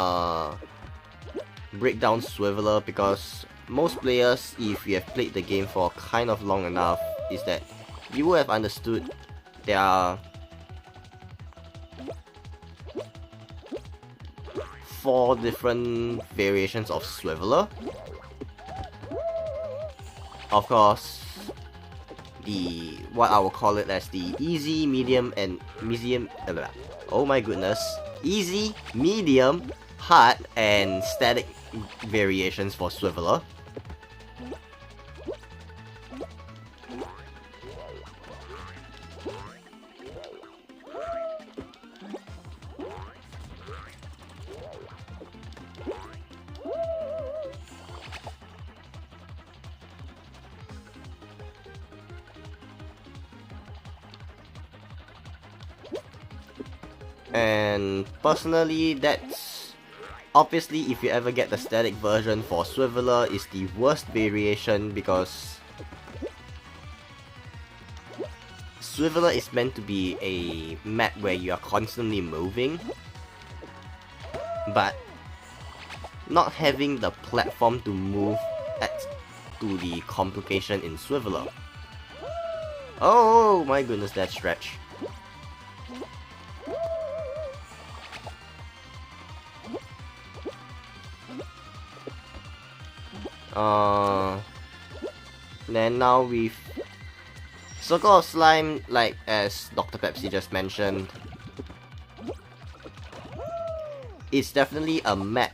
break down Swiveler, because most players, if you have played the game for kind of long enough, is that you will have understood there are 4 different variations of Swiveler. Of course, what I will call it as the easy, medium, and oh my goodness, easy, medium, hard, and static variations for Swiveler. And personally, that's obviously, if you ever get the static version for Swiveler, is the worst variation, because Swiveler is meant to be a map where you are constantly moving, but not having the platform to move adds to the complication in Swiveler. Oh my goodness, that stretch. Then now with Circle of Slime, like as Dr. Pepsi just mentioned, it's definitely a map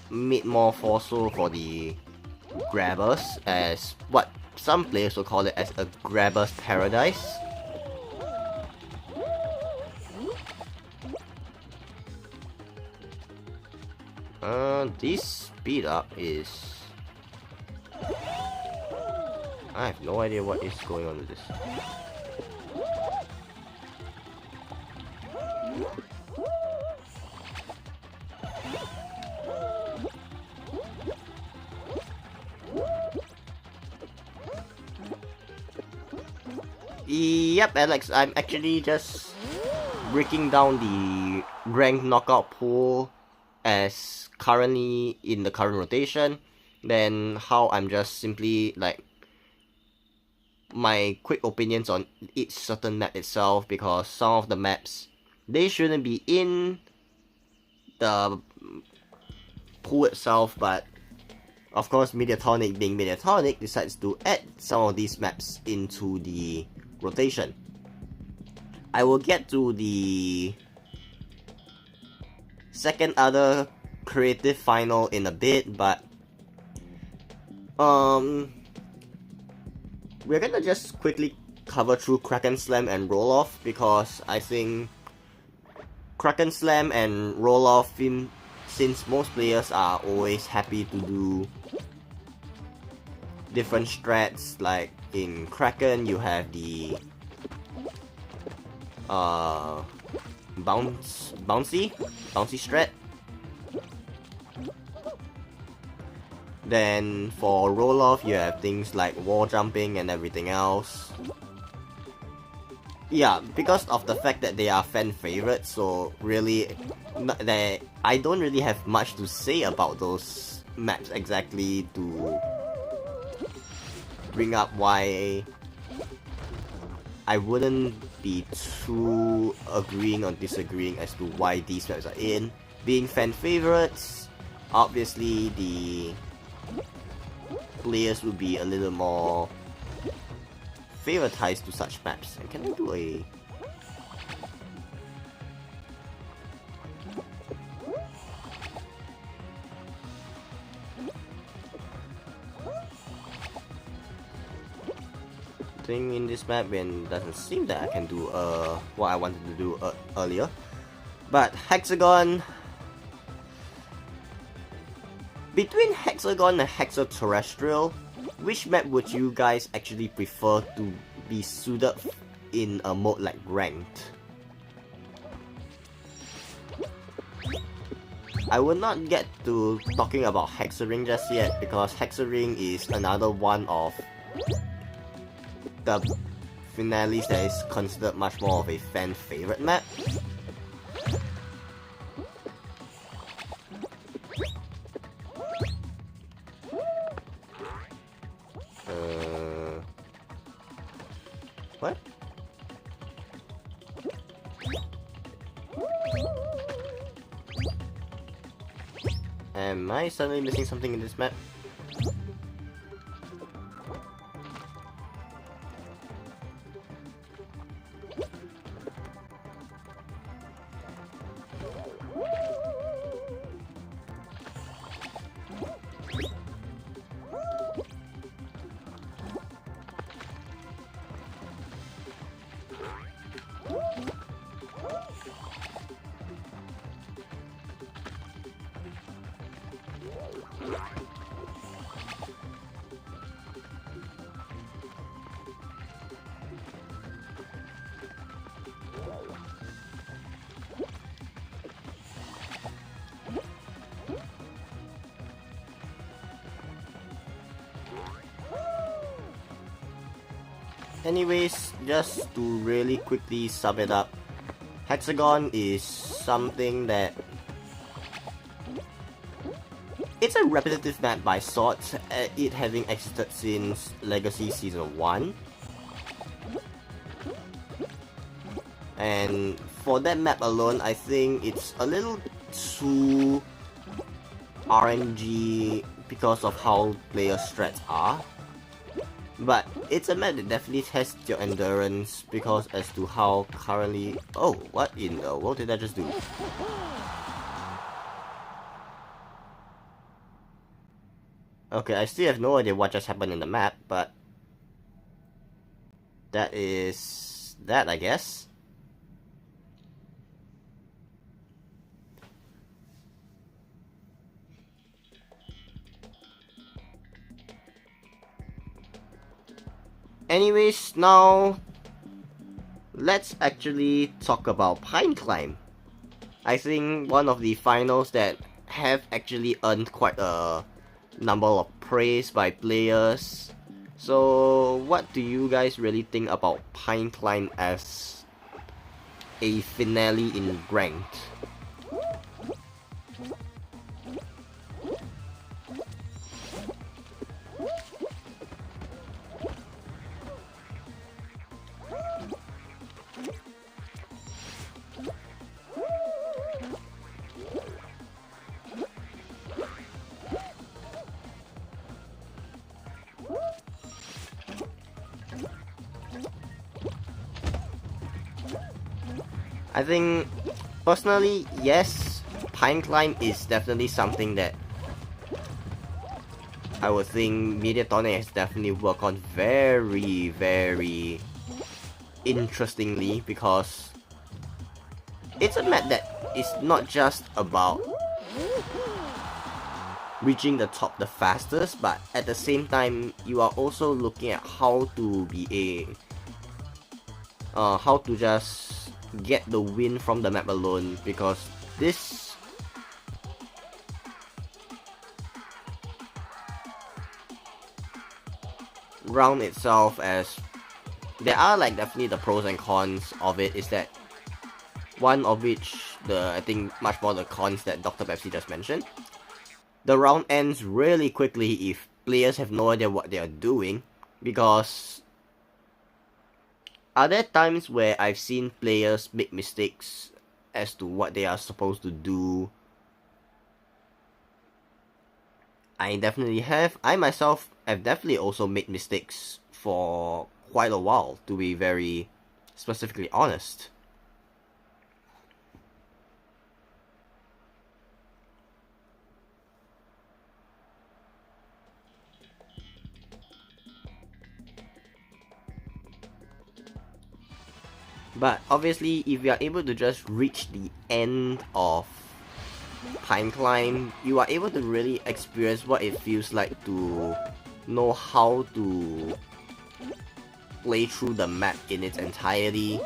made more for the grabbers, as what some players will call it as a grabber's paradise. This speed up is... I have no idea what is going on with this. Yep, Alex, I'm actually just breaking down the ranked knockout pool as currently in the current rotation, then how I'm just simply like my quick opinions on each certain map itself, because some of the maps, they shouldn't be in the pool itself, but of course Mediatonic being Mediatonic decides to add some of these maps into the rotation. I will get to the second other creative final in a bit, but we're gonna just quickly cover through Kraken Slam and Roll Off, because I think Kraken Slam and Roll Off, since most players are always happy to do different strats, like in Kraken you have the bouncy strat. Then for roll off you have things like wall jumping and everything else. Yeah, because of the fact that they are fan favorites, so really I don't really have much to say about those maps exactly to bring up why I wouldn't be too agreeing or disagreeing as to why these maps are in. Being fan favorites, obviously the players would be a little more favoritized to such maps. And can I do a... thing in this map when doesn't seem that I can do what I wanted to do earlier. But Hexagon, between Hexagon and Hexaterrestrial, which map would you guys actually prefer to be suited in a mode like Ranked? I will not get to talking about Hexaring just yet, because Hexaring is another one of the finales that is considered much more of a fan favorite map. What? Am I suddenly missing something in this map? Anyways, just to really quickly sum it up, Hexagon is something that... It's a repetitive map by sorts, it having existed since Legacy Season 1. And for that map alone, I think it's a little too RNG because of how player strats are. But it's a map that definitely tests your endurance because as to how currently... Oh, what in the world did I just do? Okay, I still have no idea what just happened in the map, but... that is... that, I guess. Anyways, now let's actually talk about Pine Climb. I think one of the finals that have actually earned quite a number of praise by players. So what do you guys really think about Pine Climb as a finale in ranked? I think, personally, yes, Pine Climb is definitely something that I would think Mediatonic has definitely worked on very, very interestingly, because it's a map that is not just about reaching the top the fastest, but at the same time, you are also looking at how to be how to just get the win from the map alone, because this round itself, as there are like definitely the pros and cons of it, is that one of which, I think much more the cons that Dr. Pepsi just mentioned, the round ends really quickly if players have no idea what they are doing, because are there times where I've seen players make mistakes as to what they are supposed to do? I definitely have. I myself have definitely also made mistakes for quite a while, to be very specifically honest. But obviously, if you are able to just reach the end of Pine Climb, you are able to really experience what it feels like to know how to play through the map in its entirety.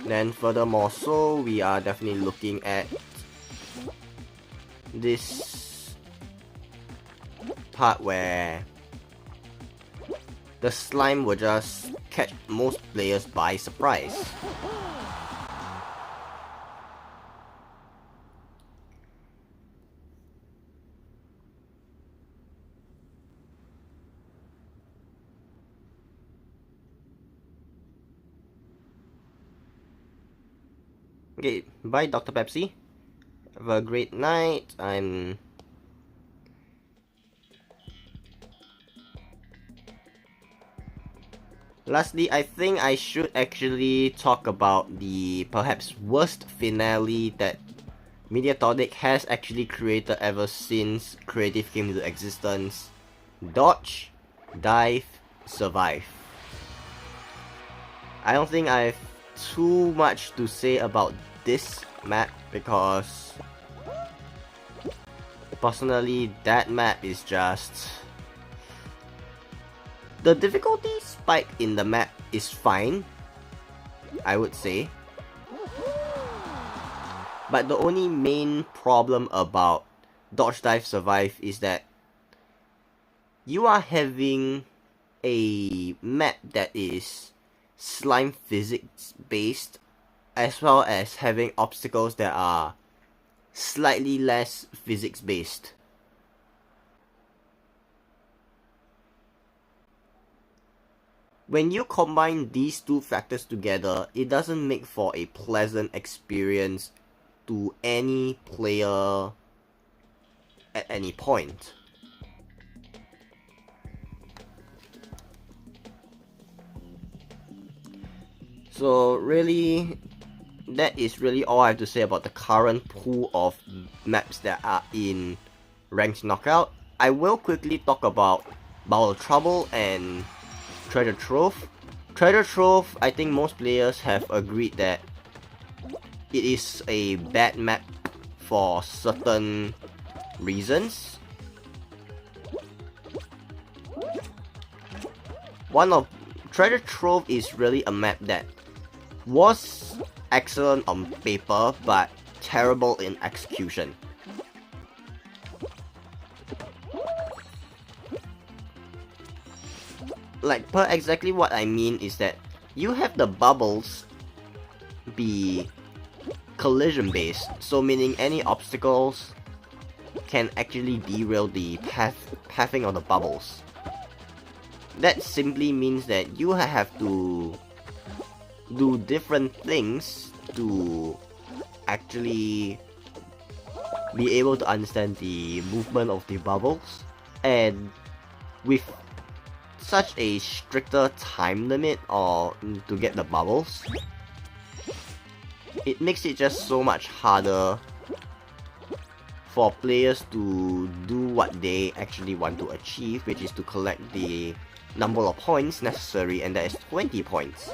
Then furthermore, so we are definitely looking at this part where the slime will just catch most players by surprise. Okay, bye Dr. Pepsi. Have a great night. Lastly, I think I should actually talk about the perhaps worst finale that Mediatonic has actually created ever since Creative came into existence. Dodge, Dive, Survive. I don't think I have too much to say about this map because personally that map is just... The difficulty spike in the map is fine, I would say. But the only main problem about Dodge Dive Survive is that you are having a map that is slime physics based, as well as having obstacles that are slightly less physics based. When you combine these two factors together, it doesn't make for a pleasant experience to any player at any point. So really, that is really all I have to say about the current pool of maps that are in Ranked Knockout. I will quickly talk about Bowel Trouble and Treasure Trove. Treasure Trove, I think most players have agreed that it is a bad map for certain reasons. One of Treasure Trove is really a map that was excellent on paper but terrible in execution. Like, per exactly what I mean is that you have the bubbles be collision based, so meaning any obstacles can actually derail the pathing of the bubbles. That simply means that you have to do different things to actually be able to understand the movement of the bubbles, and with such a stricter time limit or to get the bubbles, it makes it just so much harder for players to do what they actually want to achieve, which is to collect the number of points necessary, and that is 20 points.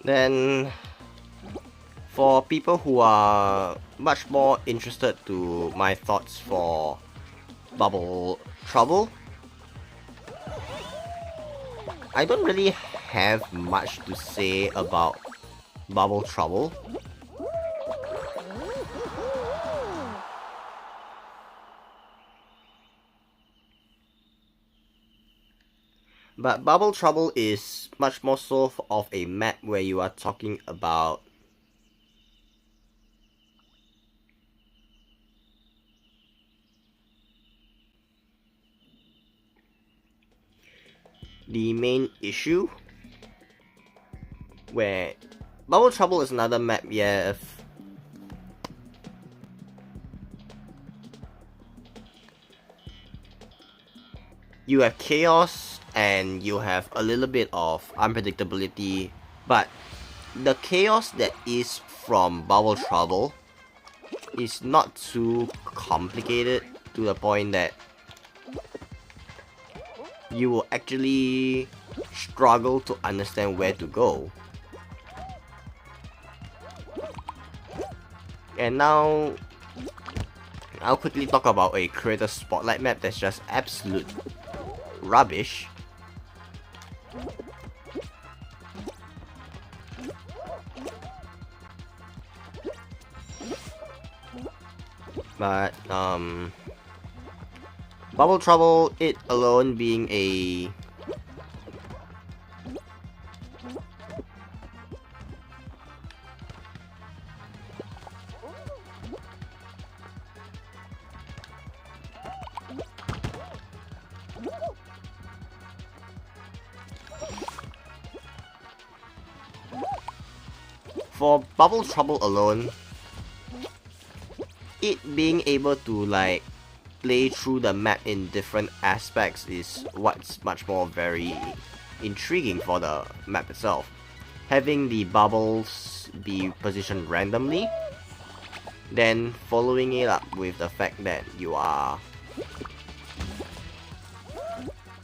Then, for people who are much more interested to my thoughts for Bubble Trouble, I don't really have much to say about Bubble Trouble. But Bubble Trouble is much more so of a map where you are talking about the main issue, where Bubble Trouble is another map, yeah, you have chaos and you have a little bit of unpredictability, but the chaos that is from Bubble Trouble is not too complicated to the point that you will actually struggle to understand where to go. And now, I'll quickly talk about a creator spotlight map that's just absolute rubbish. But, Bubble Trouble, it alone being a for Bubble Trouble alone, it being able to like play through the map in different aspects is what's much more very intriguing for the map itself. Having the bubbles be positioned randomly, then following it up with the fact that you are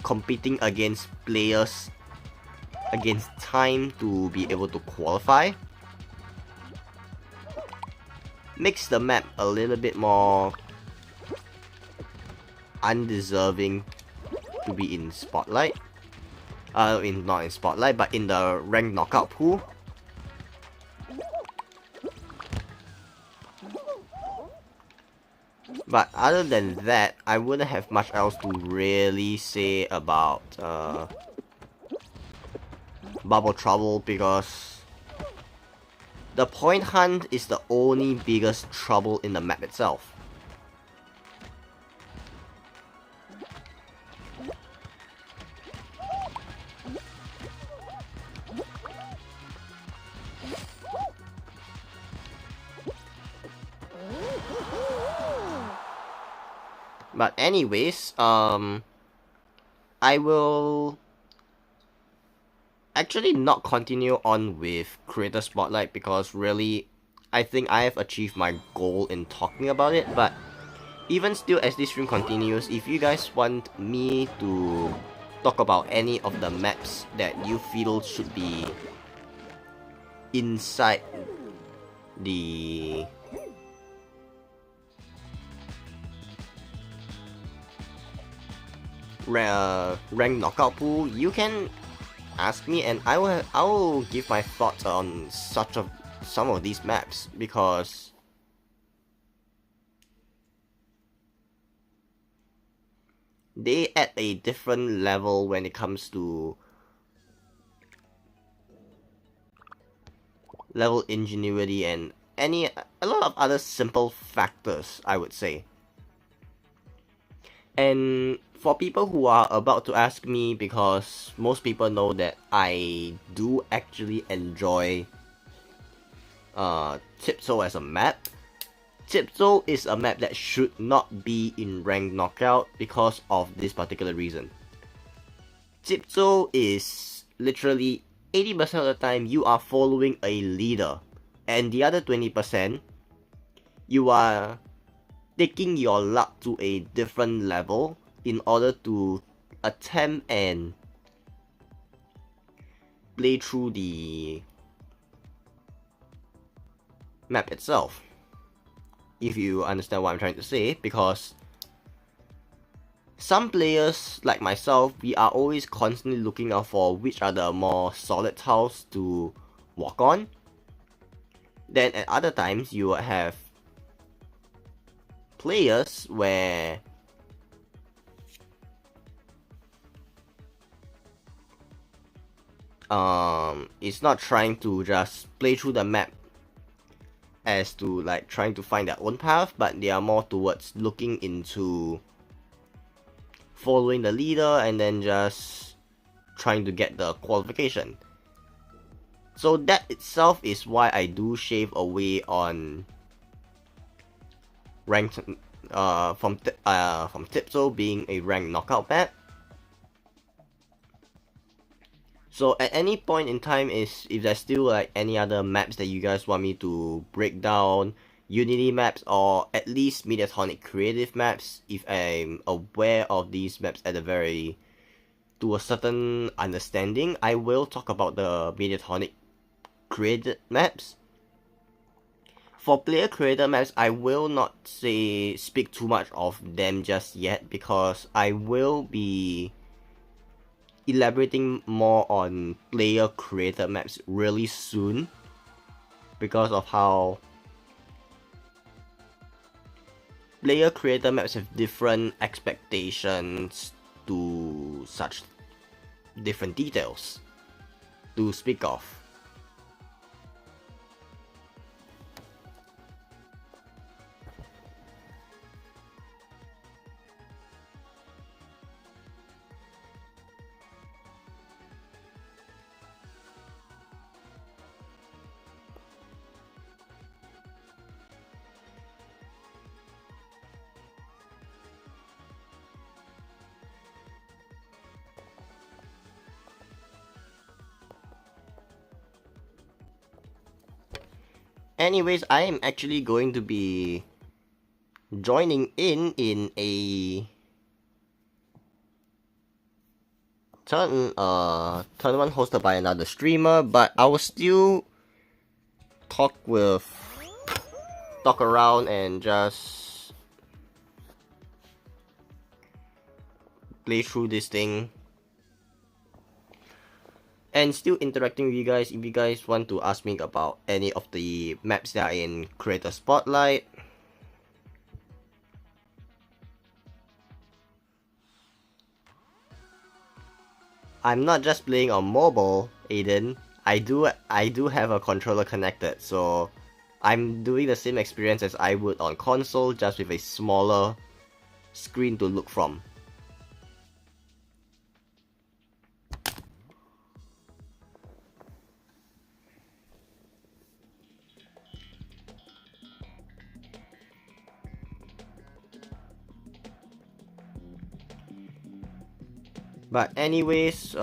competing against players against time to be able to qualify, makes the map a little bit more undeserving to be in Spotlight. Not in Spotlight, but in the ranked knockout pool. But other than that, I wouldn't have much else to really say about Bubble Trouble, because the point hunt is the only biggest trouble in the map itself. But anyways, I will actually not continue on with Creator Spotlight, because really, I think I have achieved my goal in talking about it. But even still, as this stream continues, if you guys want me to talk about any of the maps that you feel should be inside the ranked knockout pool, you can ask me, and I will give my thoughts on some of these maps, because they at a different level when it comes to level ingenuity and a lot of other simple factors, I would say. And for people who are about to ask me, because most people know that I do actually enjoy Tipso as a map. Tipso is a map that should not be in ranked knockout because of this particular reason. Tipso is literally 80% of the time you are following a leader, and the other 20% you are taking your luck to a different level in order to attempt and play through the map itself, if you understand what I'm trying to say. Because some players like myself, we are always constantly looking out for which are the more solid tiles to walk on. Then at other times you will have players where it's not trying to just play through the map as to like trying to find their own path, but they are more towards looking into following the leader and then just trying to get the qualification. So that itself is why I do shave away on ranked from Tipso being a ranked knockout map. So at any point in time, if there's still like any other maps that you guys want me to break down, Unity maps or at least Mediatonic creative maps, if I'm aware of these maps at to a certain understanding, I will talk about the Mediatonic created maps. For player creator maps, I will not speak too much of them just yet, because I will be elaborating more on player creator maps really soon, because of how player creator maps have different expectations to such different details to speak of. Anyways, I am actually going to be joining in a tournament hosted by another streamer, but I will still talk around and just play through this thing. And still interacting with you guys if you guys want to ask me about any of the maps that are in Creator Spotlight. I'm not just playing on mobile, Aiden. I do have a controller connected, so I'm doing the same experience as I would on console, just with a smaller screen to look from. But anyways,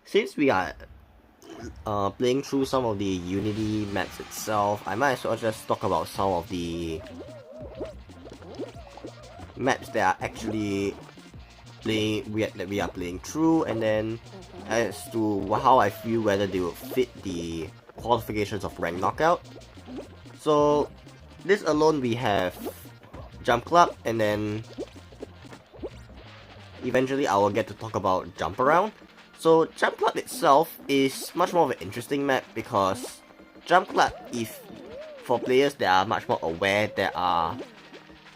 since we are playing through some of the Unity maps itself, I might as well just talk about some of the maps that are actually that we are playing through, and then as to how I feel whether they will fit the qualifications of rank knockout. So this alone, we have Jump Club, and then eventually I will get to talk about Jump Around. So Jump Club itself is much more of an interesting map, because Jump Club, if for players that are much more aware, there are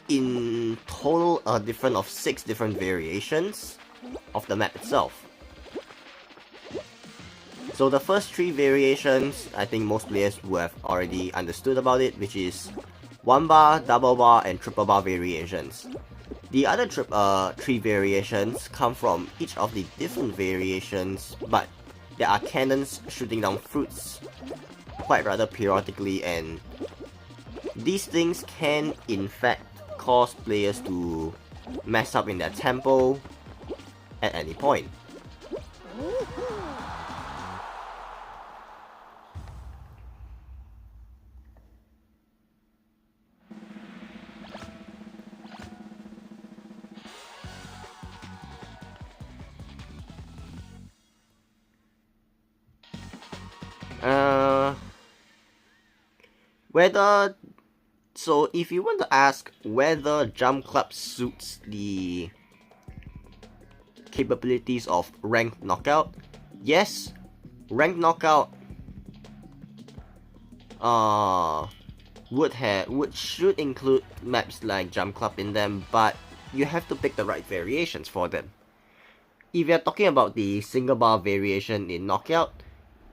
in total a different of 6 different variations of the map itself. So the first 3 variations, I think most players will have already understood about it, which is 1 bar, double bar, and triple bar variations. The other 3 variations come from each of the different variations, but there are cannons shooting down fruits quite rather periodically, and these things can in fact cause players to mess up in their tempo at any point. So if you want to ask whether Jump Club suits the capabilities of Ranked Knockout, yes, Ranked Knockout should include maps like Jump Club in them, but you have to pick the right variations for them. If you're talking about the single bar variation in Knockout,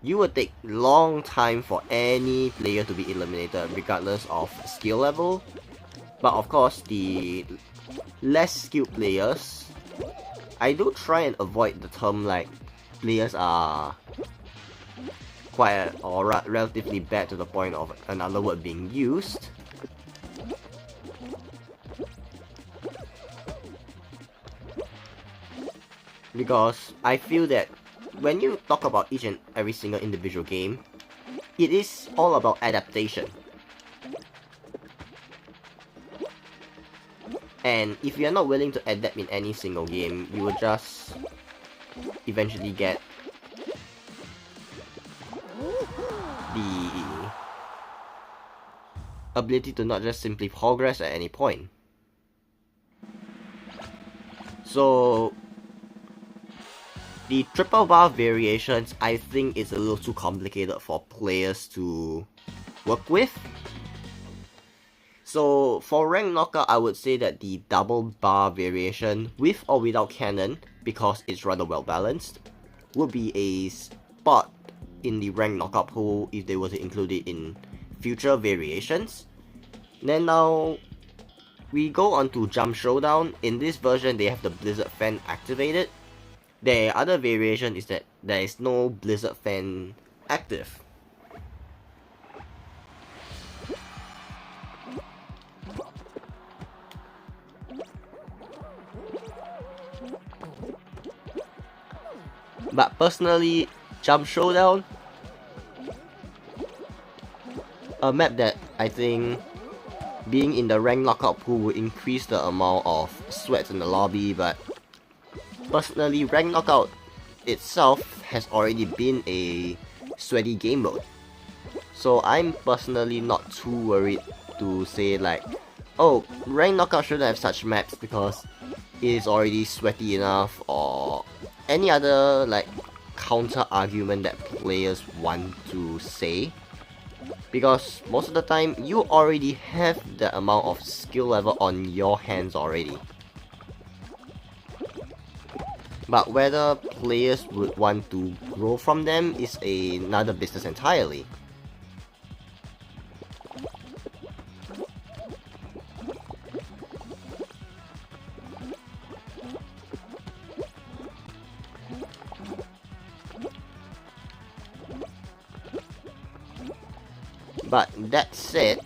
you will take long time for any player to be eliminated regardless of skill level. But of course, the less skilled players, I do try and avoid the term like players are quiet or relatively bad to the point of another word being used. Because I feel that when you talk about each and every single individual game, it is all about adaptation. And if you're not willing to adapt in any single game, you will just eventually get the ability to not just simply progress at any point. So the triple bar variations, I think, is a little too complicated for players to work with. So for rank knockout, I would say that the double bar variation, with or without cannon, because it's rather well balanced, would be a spot in the rank knockout pool if they were to include it in future variations. Then now we go on to Jump Showdown. In this version, they have the Blizzard Fan activated. The other variation is that there is no Blizzard Fan active. But personally, Jump Showdown, a map that I think being in the rank knockout pool will increase the amount of sweats in the lobby, but personally, rank knockout itself has already been a sweaty game mode. So I'm personally not too worried to say like, oh, rank knockout shouldn't have such maps because it is already sweaty enough, or any other like counter argument that players want to say. Because most of the time, you already have the amount of skill level on your hands already. But whether players would want to grow from them is another business entirely. But that said,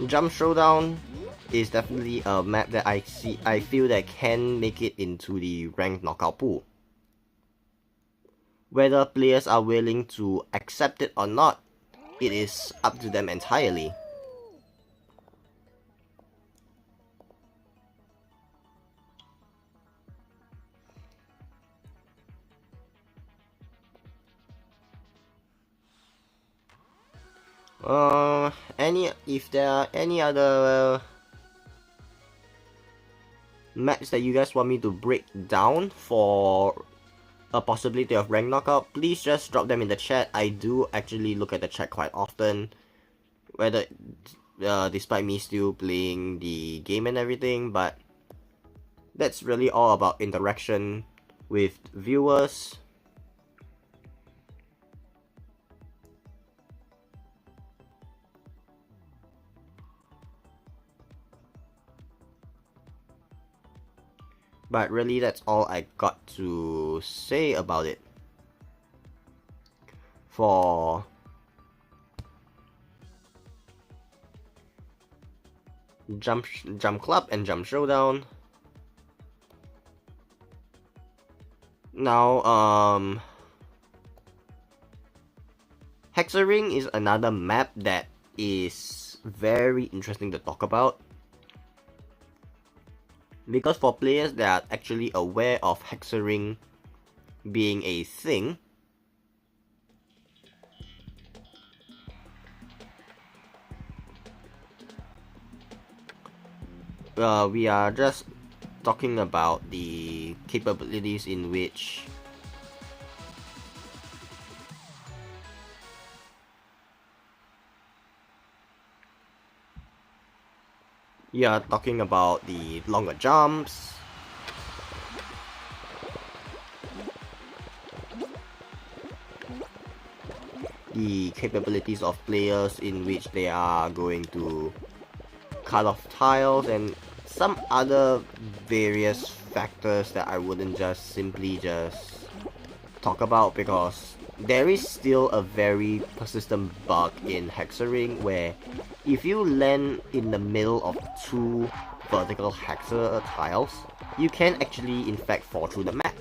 Jump Showdown is definitely a map that I feel that can make it into the ranked knockout pool. Whether players are willing to accept it or not, it is up to them entirely. If there are any other maps that you guys want me to break down for a possibility of rank knockout, please just drop them in the chat. I do actually look at the chat quite often, whether despite me still playing the game and everything, but that's really all about interaction with viewers. But really, that's all I got to say about it. For Jump Club and Jump Showdown. Now, Hexaring is another map that is very interesting to talk about. Because for players that are actually aware of Hexaring being a thing, we are just talking about the capabilities in which you are talking about the longer jumps, the capabilities of players in which they are going to cut off tiles, and some other various factors that I wouldn't just simply talk about because there is still a very persistent bug in hexering where if you land in the middle of two vertical hexer tiles, you can actually in fact fall through the map.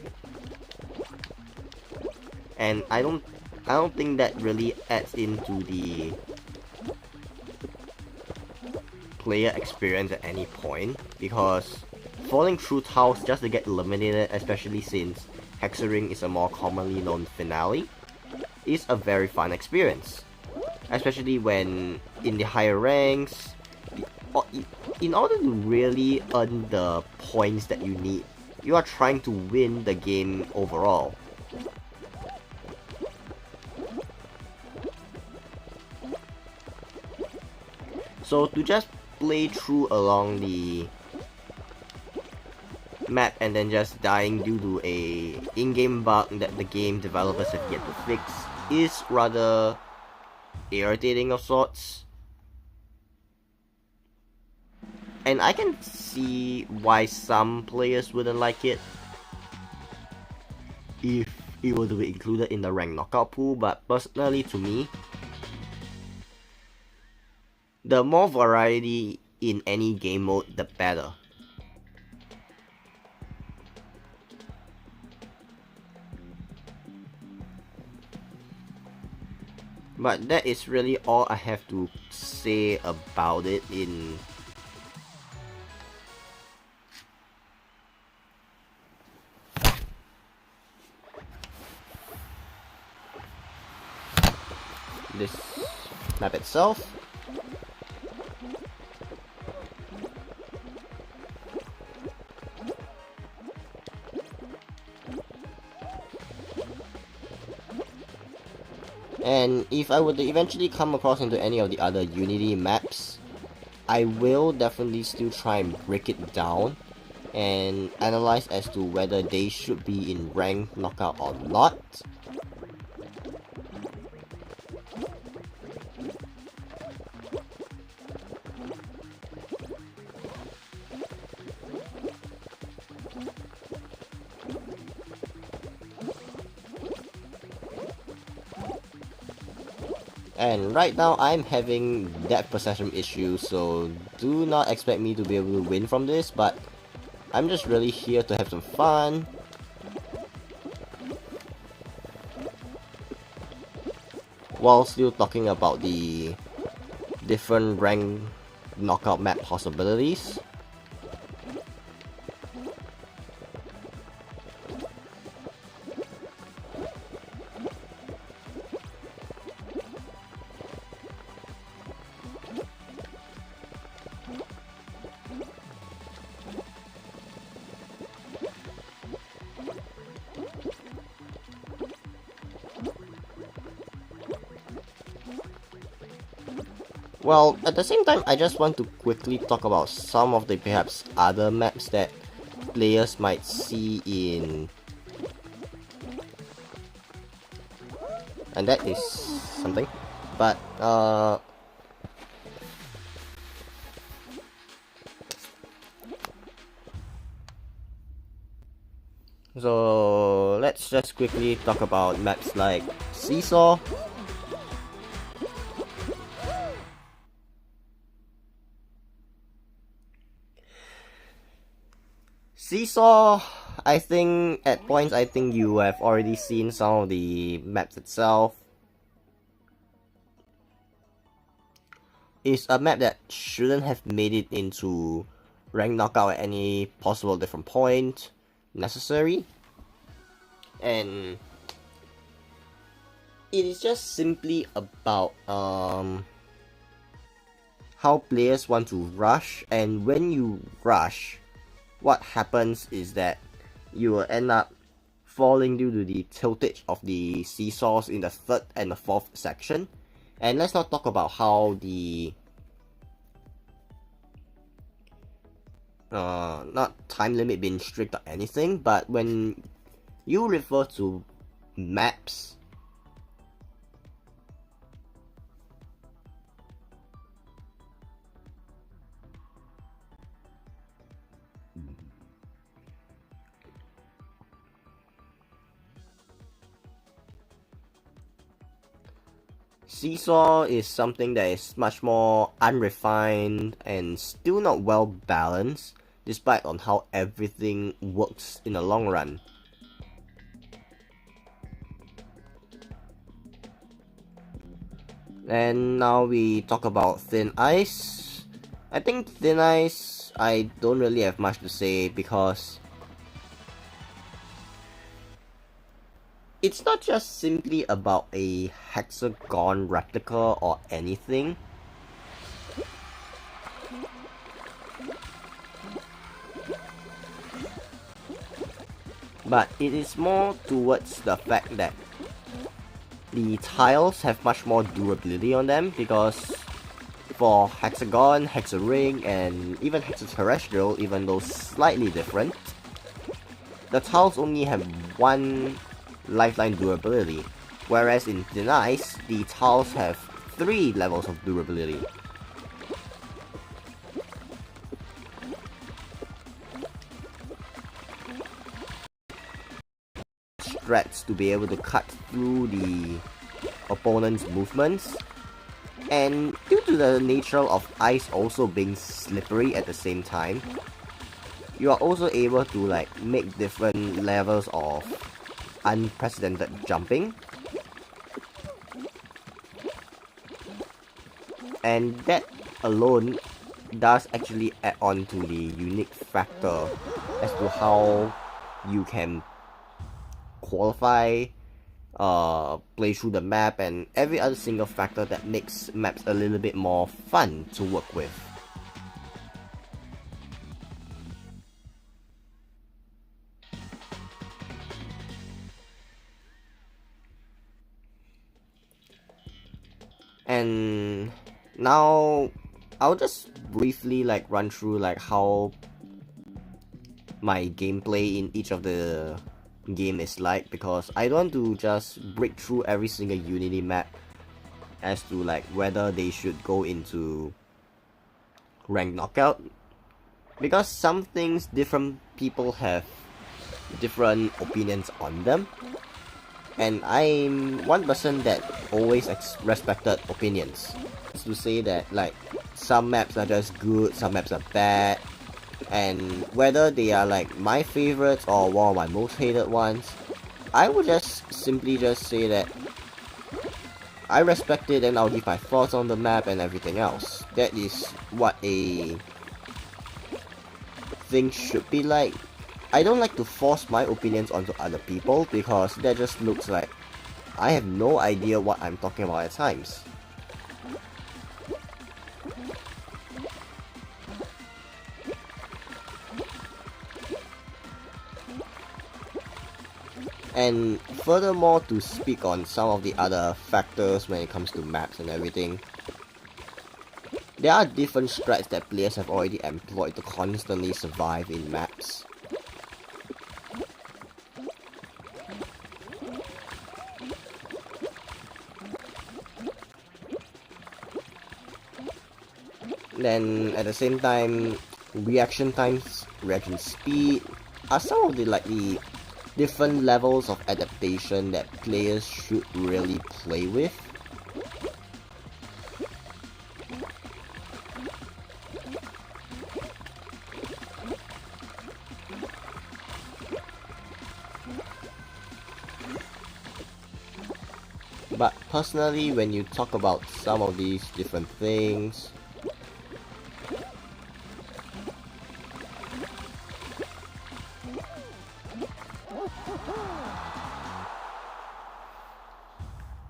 And I don't think that really adds into the player experience at any point, because falling through tiles just to get eliminated, especially since hexering is a more commonly known finale, is a very fun experience. Especially when in the higher ranks, in order to really earn the points that you need, you are trying to win the game overall. So to just play through along the map and then just dying due to a in-game bug that the game developers have yet to fix is rather irritating of sorts. And I can see why some players wouldn't like it if it were to be included in the ranked knockout pool, but personally to me, the more variety in any game mode, the better. But that is really all I have to say about it in this map itself. And if I were to eventually come across into any of the other Unity maps, I will definitely still try and break it down and analyze as to whether they should be in ranked knockout or not. And right now I'm having depth perception issues, so do not expect me to be able to win from this, but I'm just really here to have some fun. While still talking about the different rank knockout map possibilities. Well, at the same time, I just want to quickly talk about some of the perhaps other maps that players might see in... And that is something. But, so let's just quickly talk about maps like Seesaw. Seesaw, I think at points you have already seen some of the maps itself. It's a map that shouldn't have made it into ranked knockout at any possible different point necessary. And it is just simply about how players want to rush, and when you rush, what happens is that you will end up falling due to the tiltage of the seesaws in the third and the fourth section. And let's not talk about how the not time limit being strict or anything, but when you refer to maps, Seesaw is something that is much more unrefined and still not well balanced, despite on how everything works in the long run. And now we talk about Thin Ice. I think Thin Ice, I don't really have much to say because it's not just simply about a hexagon replica or anything. But it is more towards the fact that the tiles have much more durability on them, because for hexagon, hexaring, and even hexaterrestrial, even though slightly different, the tiles only have one lifeline durability, whereas in Thin Ice, the tiles have 3 levels of durability. Strats to be able to cut through the opponent's movements, and due to the nature of ice also being slippery at the same time, you are also able to like make different levels of unprecedented jumping, and that alone does actually add on to the unique factor as to how you can qualify, play through the map, and every other single factor that makes maps a little bit more fun to work with. And now I'll just briefly like run through like how my gameplay in each of the game is like, because I don't want to just break through every single Unity map as to like whether they should go into ranked knockout, because some things different people have different opinions on them, and I'm one person that always respected opinions. It's to say that like some maps are just good, some maps are bad, and whether they are like my favorites or one of my most hated ones, I would just simply just say that I respect it and I'll give my thoughts on the map and everything else. That is what a thing should be like. I don't like to force my opinions onto other people, because that just looks like I have no idea what I'm talking about at times. And furthermore, to speak on some of the other factors when it comes to maps and everything, there are different strats that players have already employed to constantly survive in maps. Then at the same time, reaction times, reaction speed are some of the different levels of adaptation that players should really play with. But personally, when you talk about some of these different things,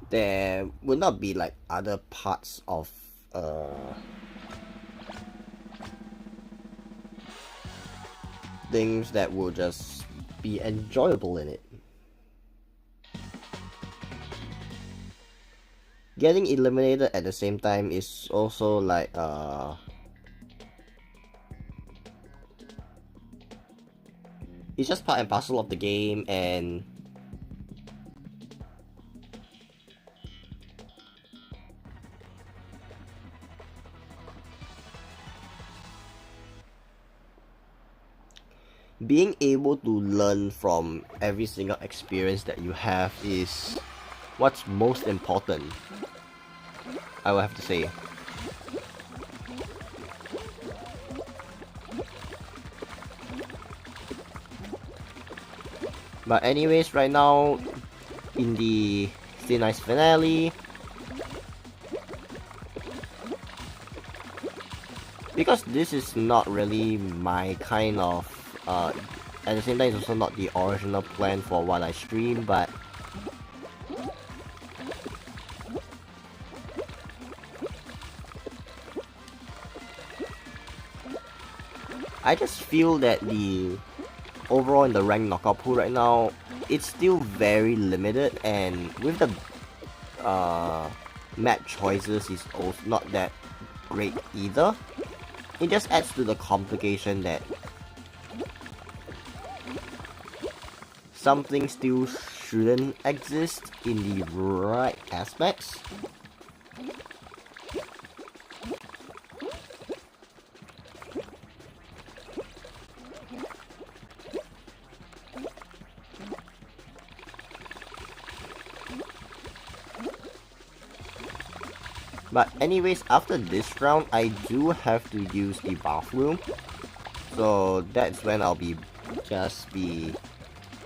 there would not be like other parts of things that will just be enjoyable in it. Getting eliminated at the same time is also like it's just part and parcel of the game, and being able to learn from every single experience that you have is what's most important. I will have to say. But anyways, right now, in the Still Nice finale, because this is not really my kind of, at the same time, it's also not the original plan for what I stream, but I just feel that the overall in the rank knockout pool right now, it's still very limited, and with the map choices is also not that great either. It just adds to the complication that something still shouldn't exist in the right aspects. But anyways, after this round, I do have to use the bathroom. So that's when I'll be just be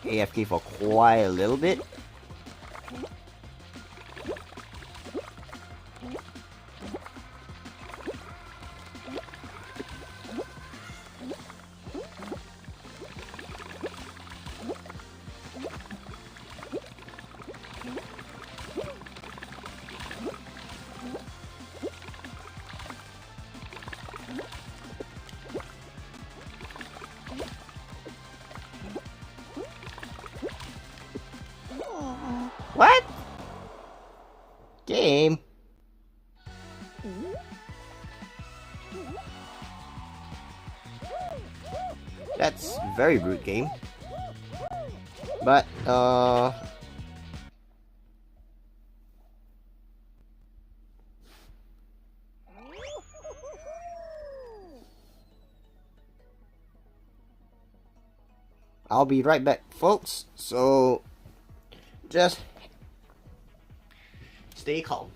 AFK for quite a little bit. What? Game? That's very rude, game. But, I'll be right back, folks. So, just stay calm.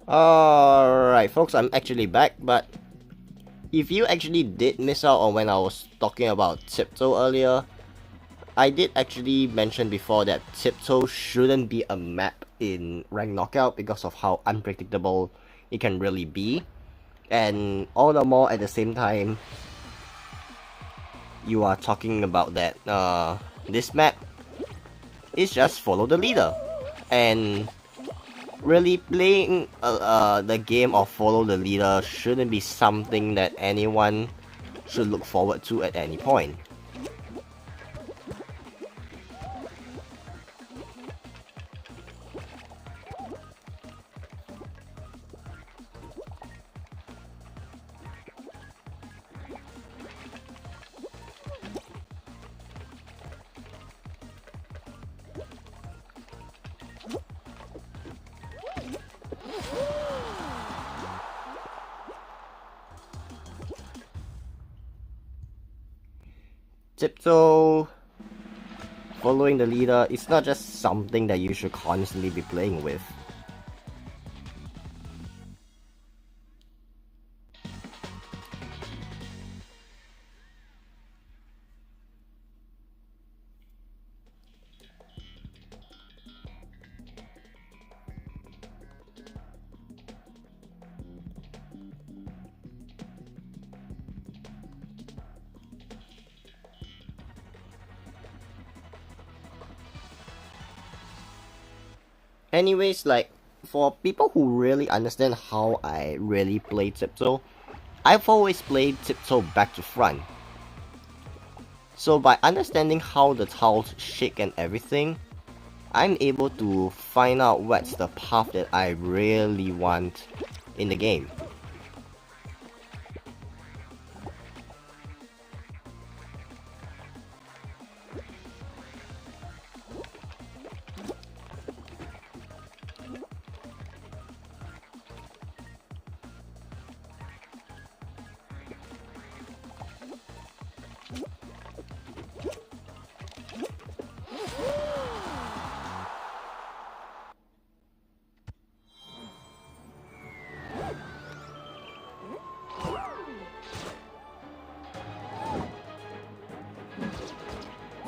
Alright, folks, I'm actually back, but if you actually did miss out on when I was talking about Tiptoe earlier, I did actually mention before that Tiptoe shouldn't be a map in Rank Knockout because of how unpredictable it can really be. And all the more at the same time, you are talking about that this map is just follow the leader. And really playing the game of follow the leader shouldn't be something that anyone should look forward to at any point. Tiptoe, following the leader, it's not just something that you should constantly be playing with. Anyways, like, for people who really understand how I really play Tiptoe, I've always played Tiptoe back to front. So by understanding how the tiles shake and everything, I'm able to find out what's the path that I really want in the game.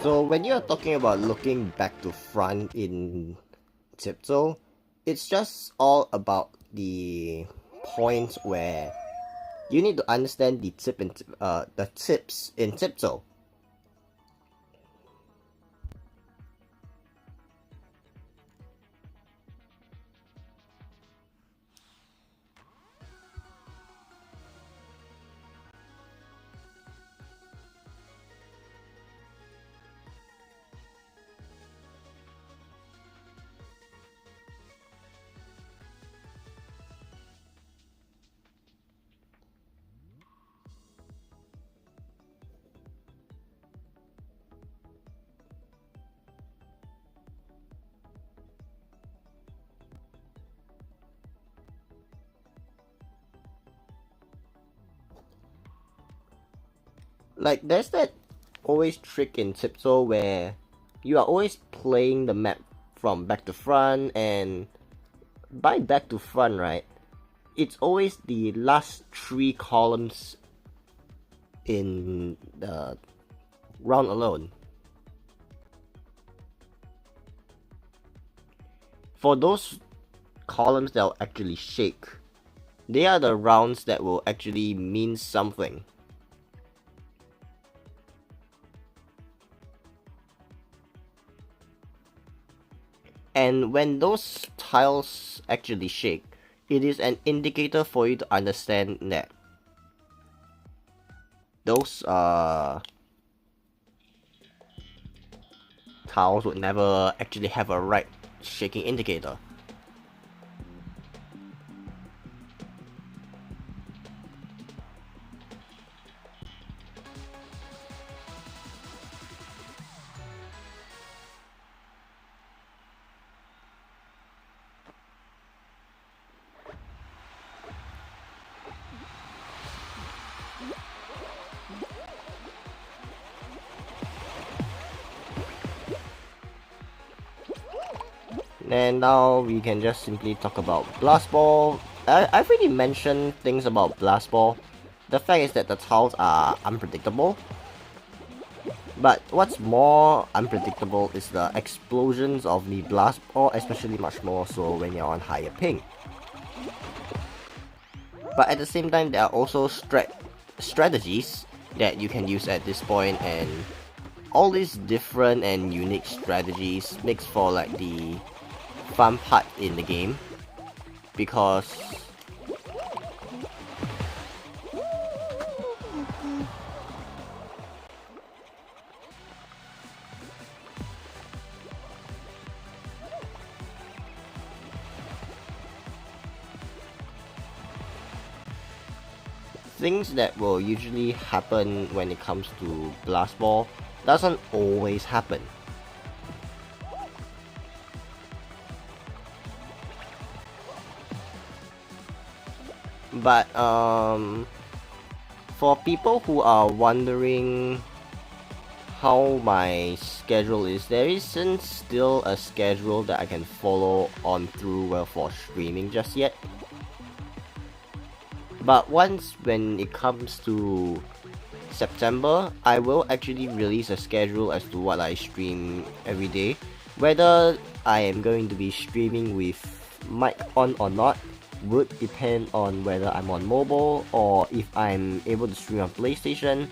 So when you're talking about looking back to front in Tiptoe, it's just all about the points where you need to understand the tips in Tiptoe. Like, there's that always trick in Tiptoe where you are always playing the map from back to front, and by back to front, right, it's always the last 3 columns in the round alone. For those columns that will actually shake, they are the rounds that will actually mean something. And when those tiles actually shake, it is an indicator for you to understand that those tiles would never actually have a right shaking indicator. And now we can just simply talk about Blast Ball. I've already mentioned things about Blast Ball. The fact is that the tiles are unpredictable. But what's more unpredictable is the explosions of the Blast Ball, especially much more so when you're on higher ping. But at the same time, there are also strategies that you can use at this point, and all these different and unique strategies makes for like the fun part in the game, because things that will usually happen when it comes to Blast Ball doesn't always happen. But for people who are wondering how my schedule is, there isn't still a schedule that I can follow on through for streaming just yet. But once when it comes to September, I will actually release a schedule as to what I stream every day. Whether I am going to be streaming with mic on or not would depend on whether I'm on mobile or if I'm able to stream on PlayStation.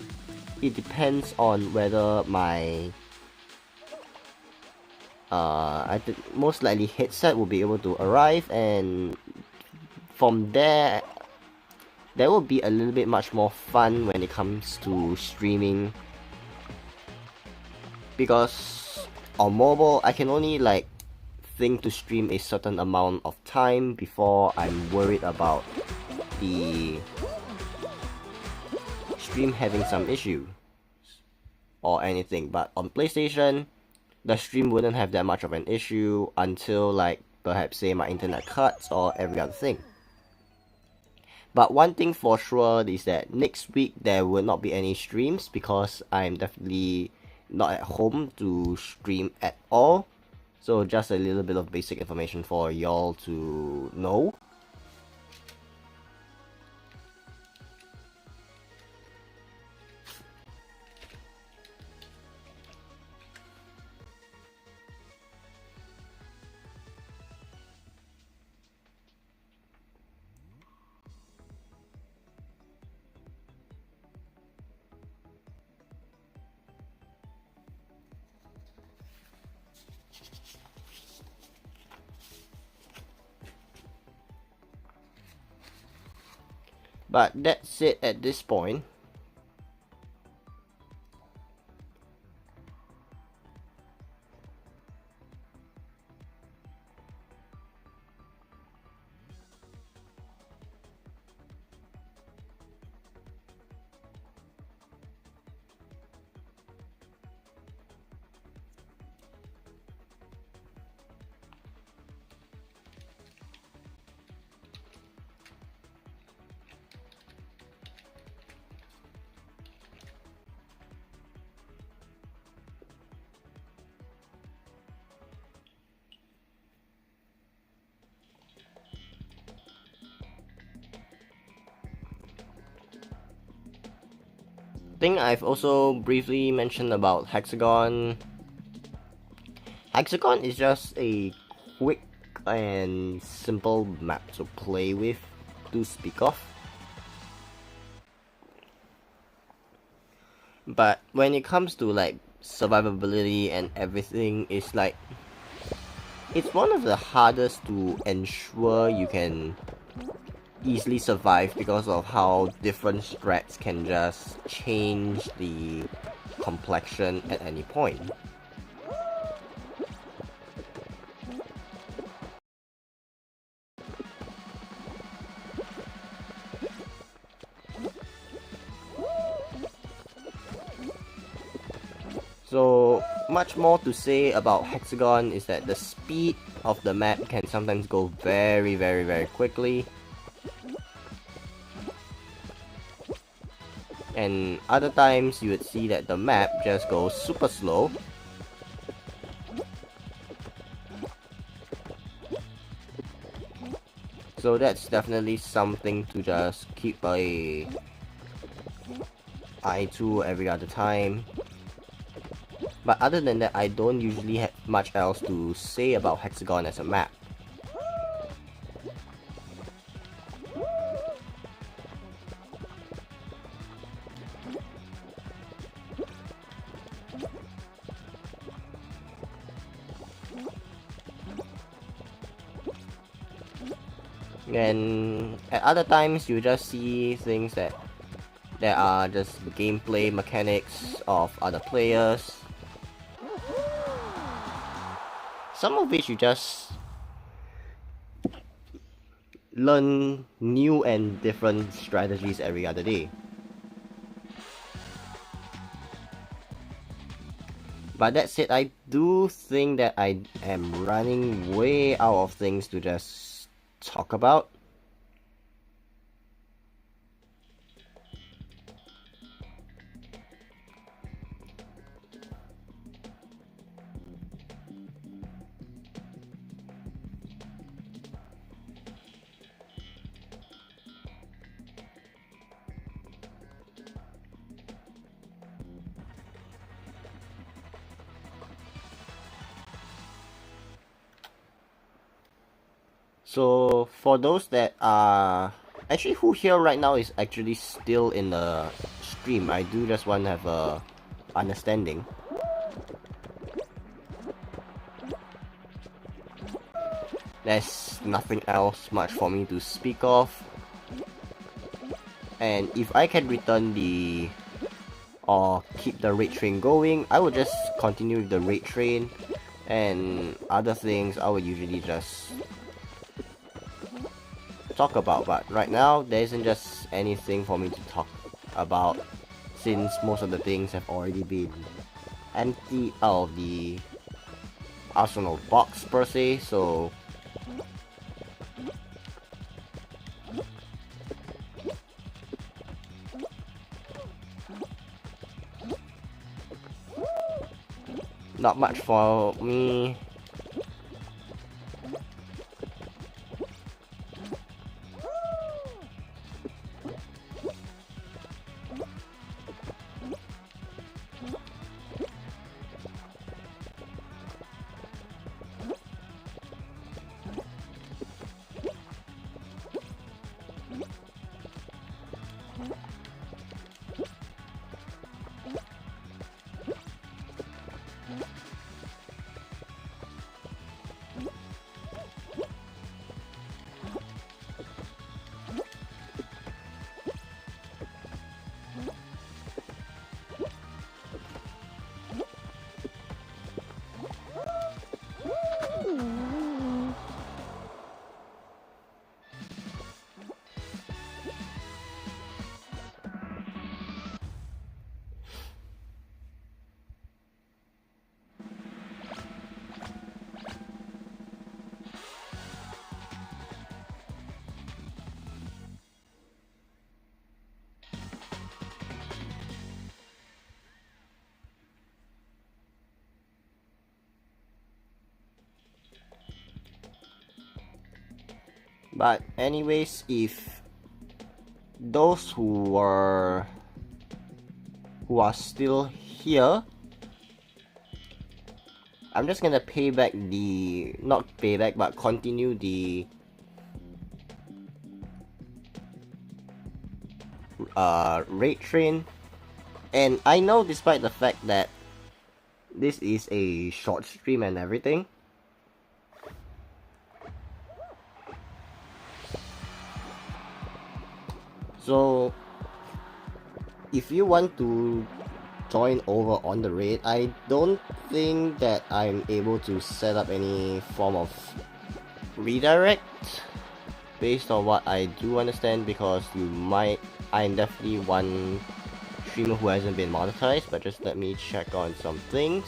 It depends on whether my most likely headset will be able to arrive, and from there will be a little bit much more fun when it comes to streaming, because on mobile I can only like think to stream a certain amount of time before I'm worried about the stream having some issue or anything. But on PlayStation, the stream wouldn't have that much of an issue until like perhaps say my internet cuts or every other thing. But one thing for sure is that next week there will not be any streams because I'm definitely not at home to stream at all. So just a little bit of basic information for y'all to know. But that's it at this point. Thing I've also briefly mentioned about Hexagon. Hexagon is just a quick and simple map to play with, to speak of. But when it comes to like survivability and everything, it's like it's one of the hardest to ensure you can easily survive because of how different strats can just change the complexion at any point. So much more to say about Hexagon is that the speed of the map can sometimes go very quickly, and other times you would see that the map just goes super slow. So that's definitely something to just keep an eye to every other time. But other than that, I don't usually have much else to say about Hexagon as a map. And at other times, you just see things that are just gameplay mechanics of other players. Some of which you just learn new and different strategies every other day. But that said, I do think that I am running way out of things to just talk about. So for those that are actually who here right now is actually still in the stream, I do just want to have a understanding. there's nothing else much for me to speak of. And if I can return the or keep the raid train going, I will just continue with the raid train, and other things I will usually just talk about. But right now there isn't just anything for me to talk about, since most of the things have already been emptied out of the arsenal box per se, so not much for me. But anyways, if those who are still here, I'm just gonna pay back the, not pay back, but continue the raid train. And I know, despite the fact that this is a short stream and everything, so if you want to join over on the raid, I don't think that I'm able to set up any form of redirect based on what I do understand, because I'm definitely one streamer who hasn't been monetized. But just let me check on some things.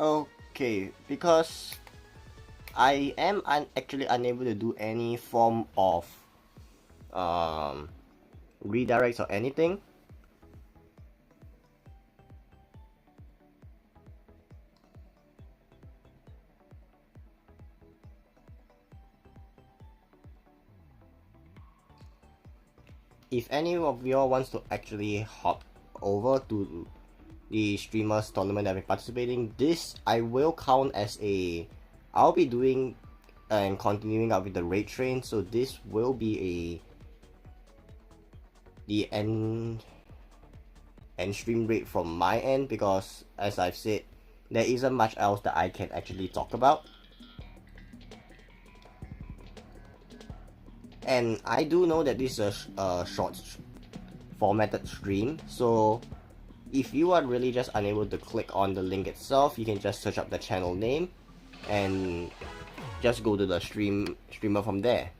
Okay, because I am actually unable to do any form of redirects or anything. If any of y'all wants to actually hop over to the streamers tournament that we're participating, this I will count as I'll be doing and continuing up with the raid train, so this will be the end stream raid from my end, because as I've said, there isn't much else that I can actually talk about. And I do know that this is a short formatted stream, so if you are really just unable to click on the link itself, you can just search up the channel name and just go to the streamer from there.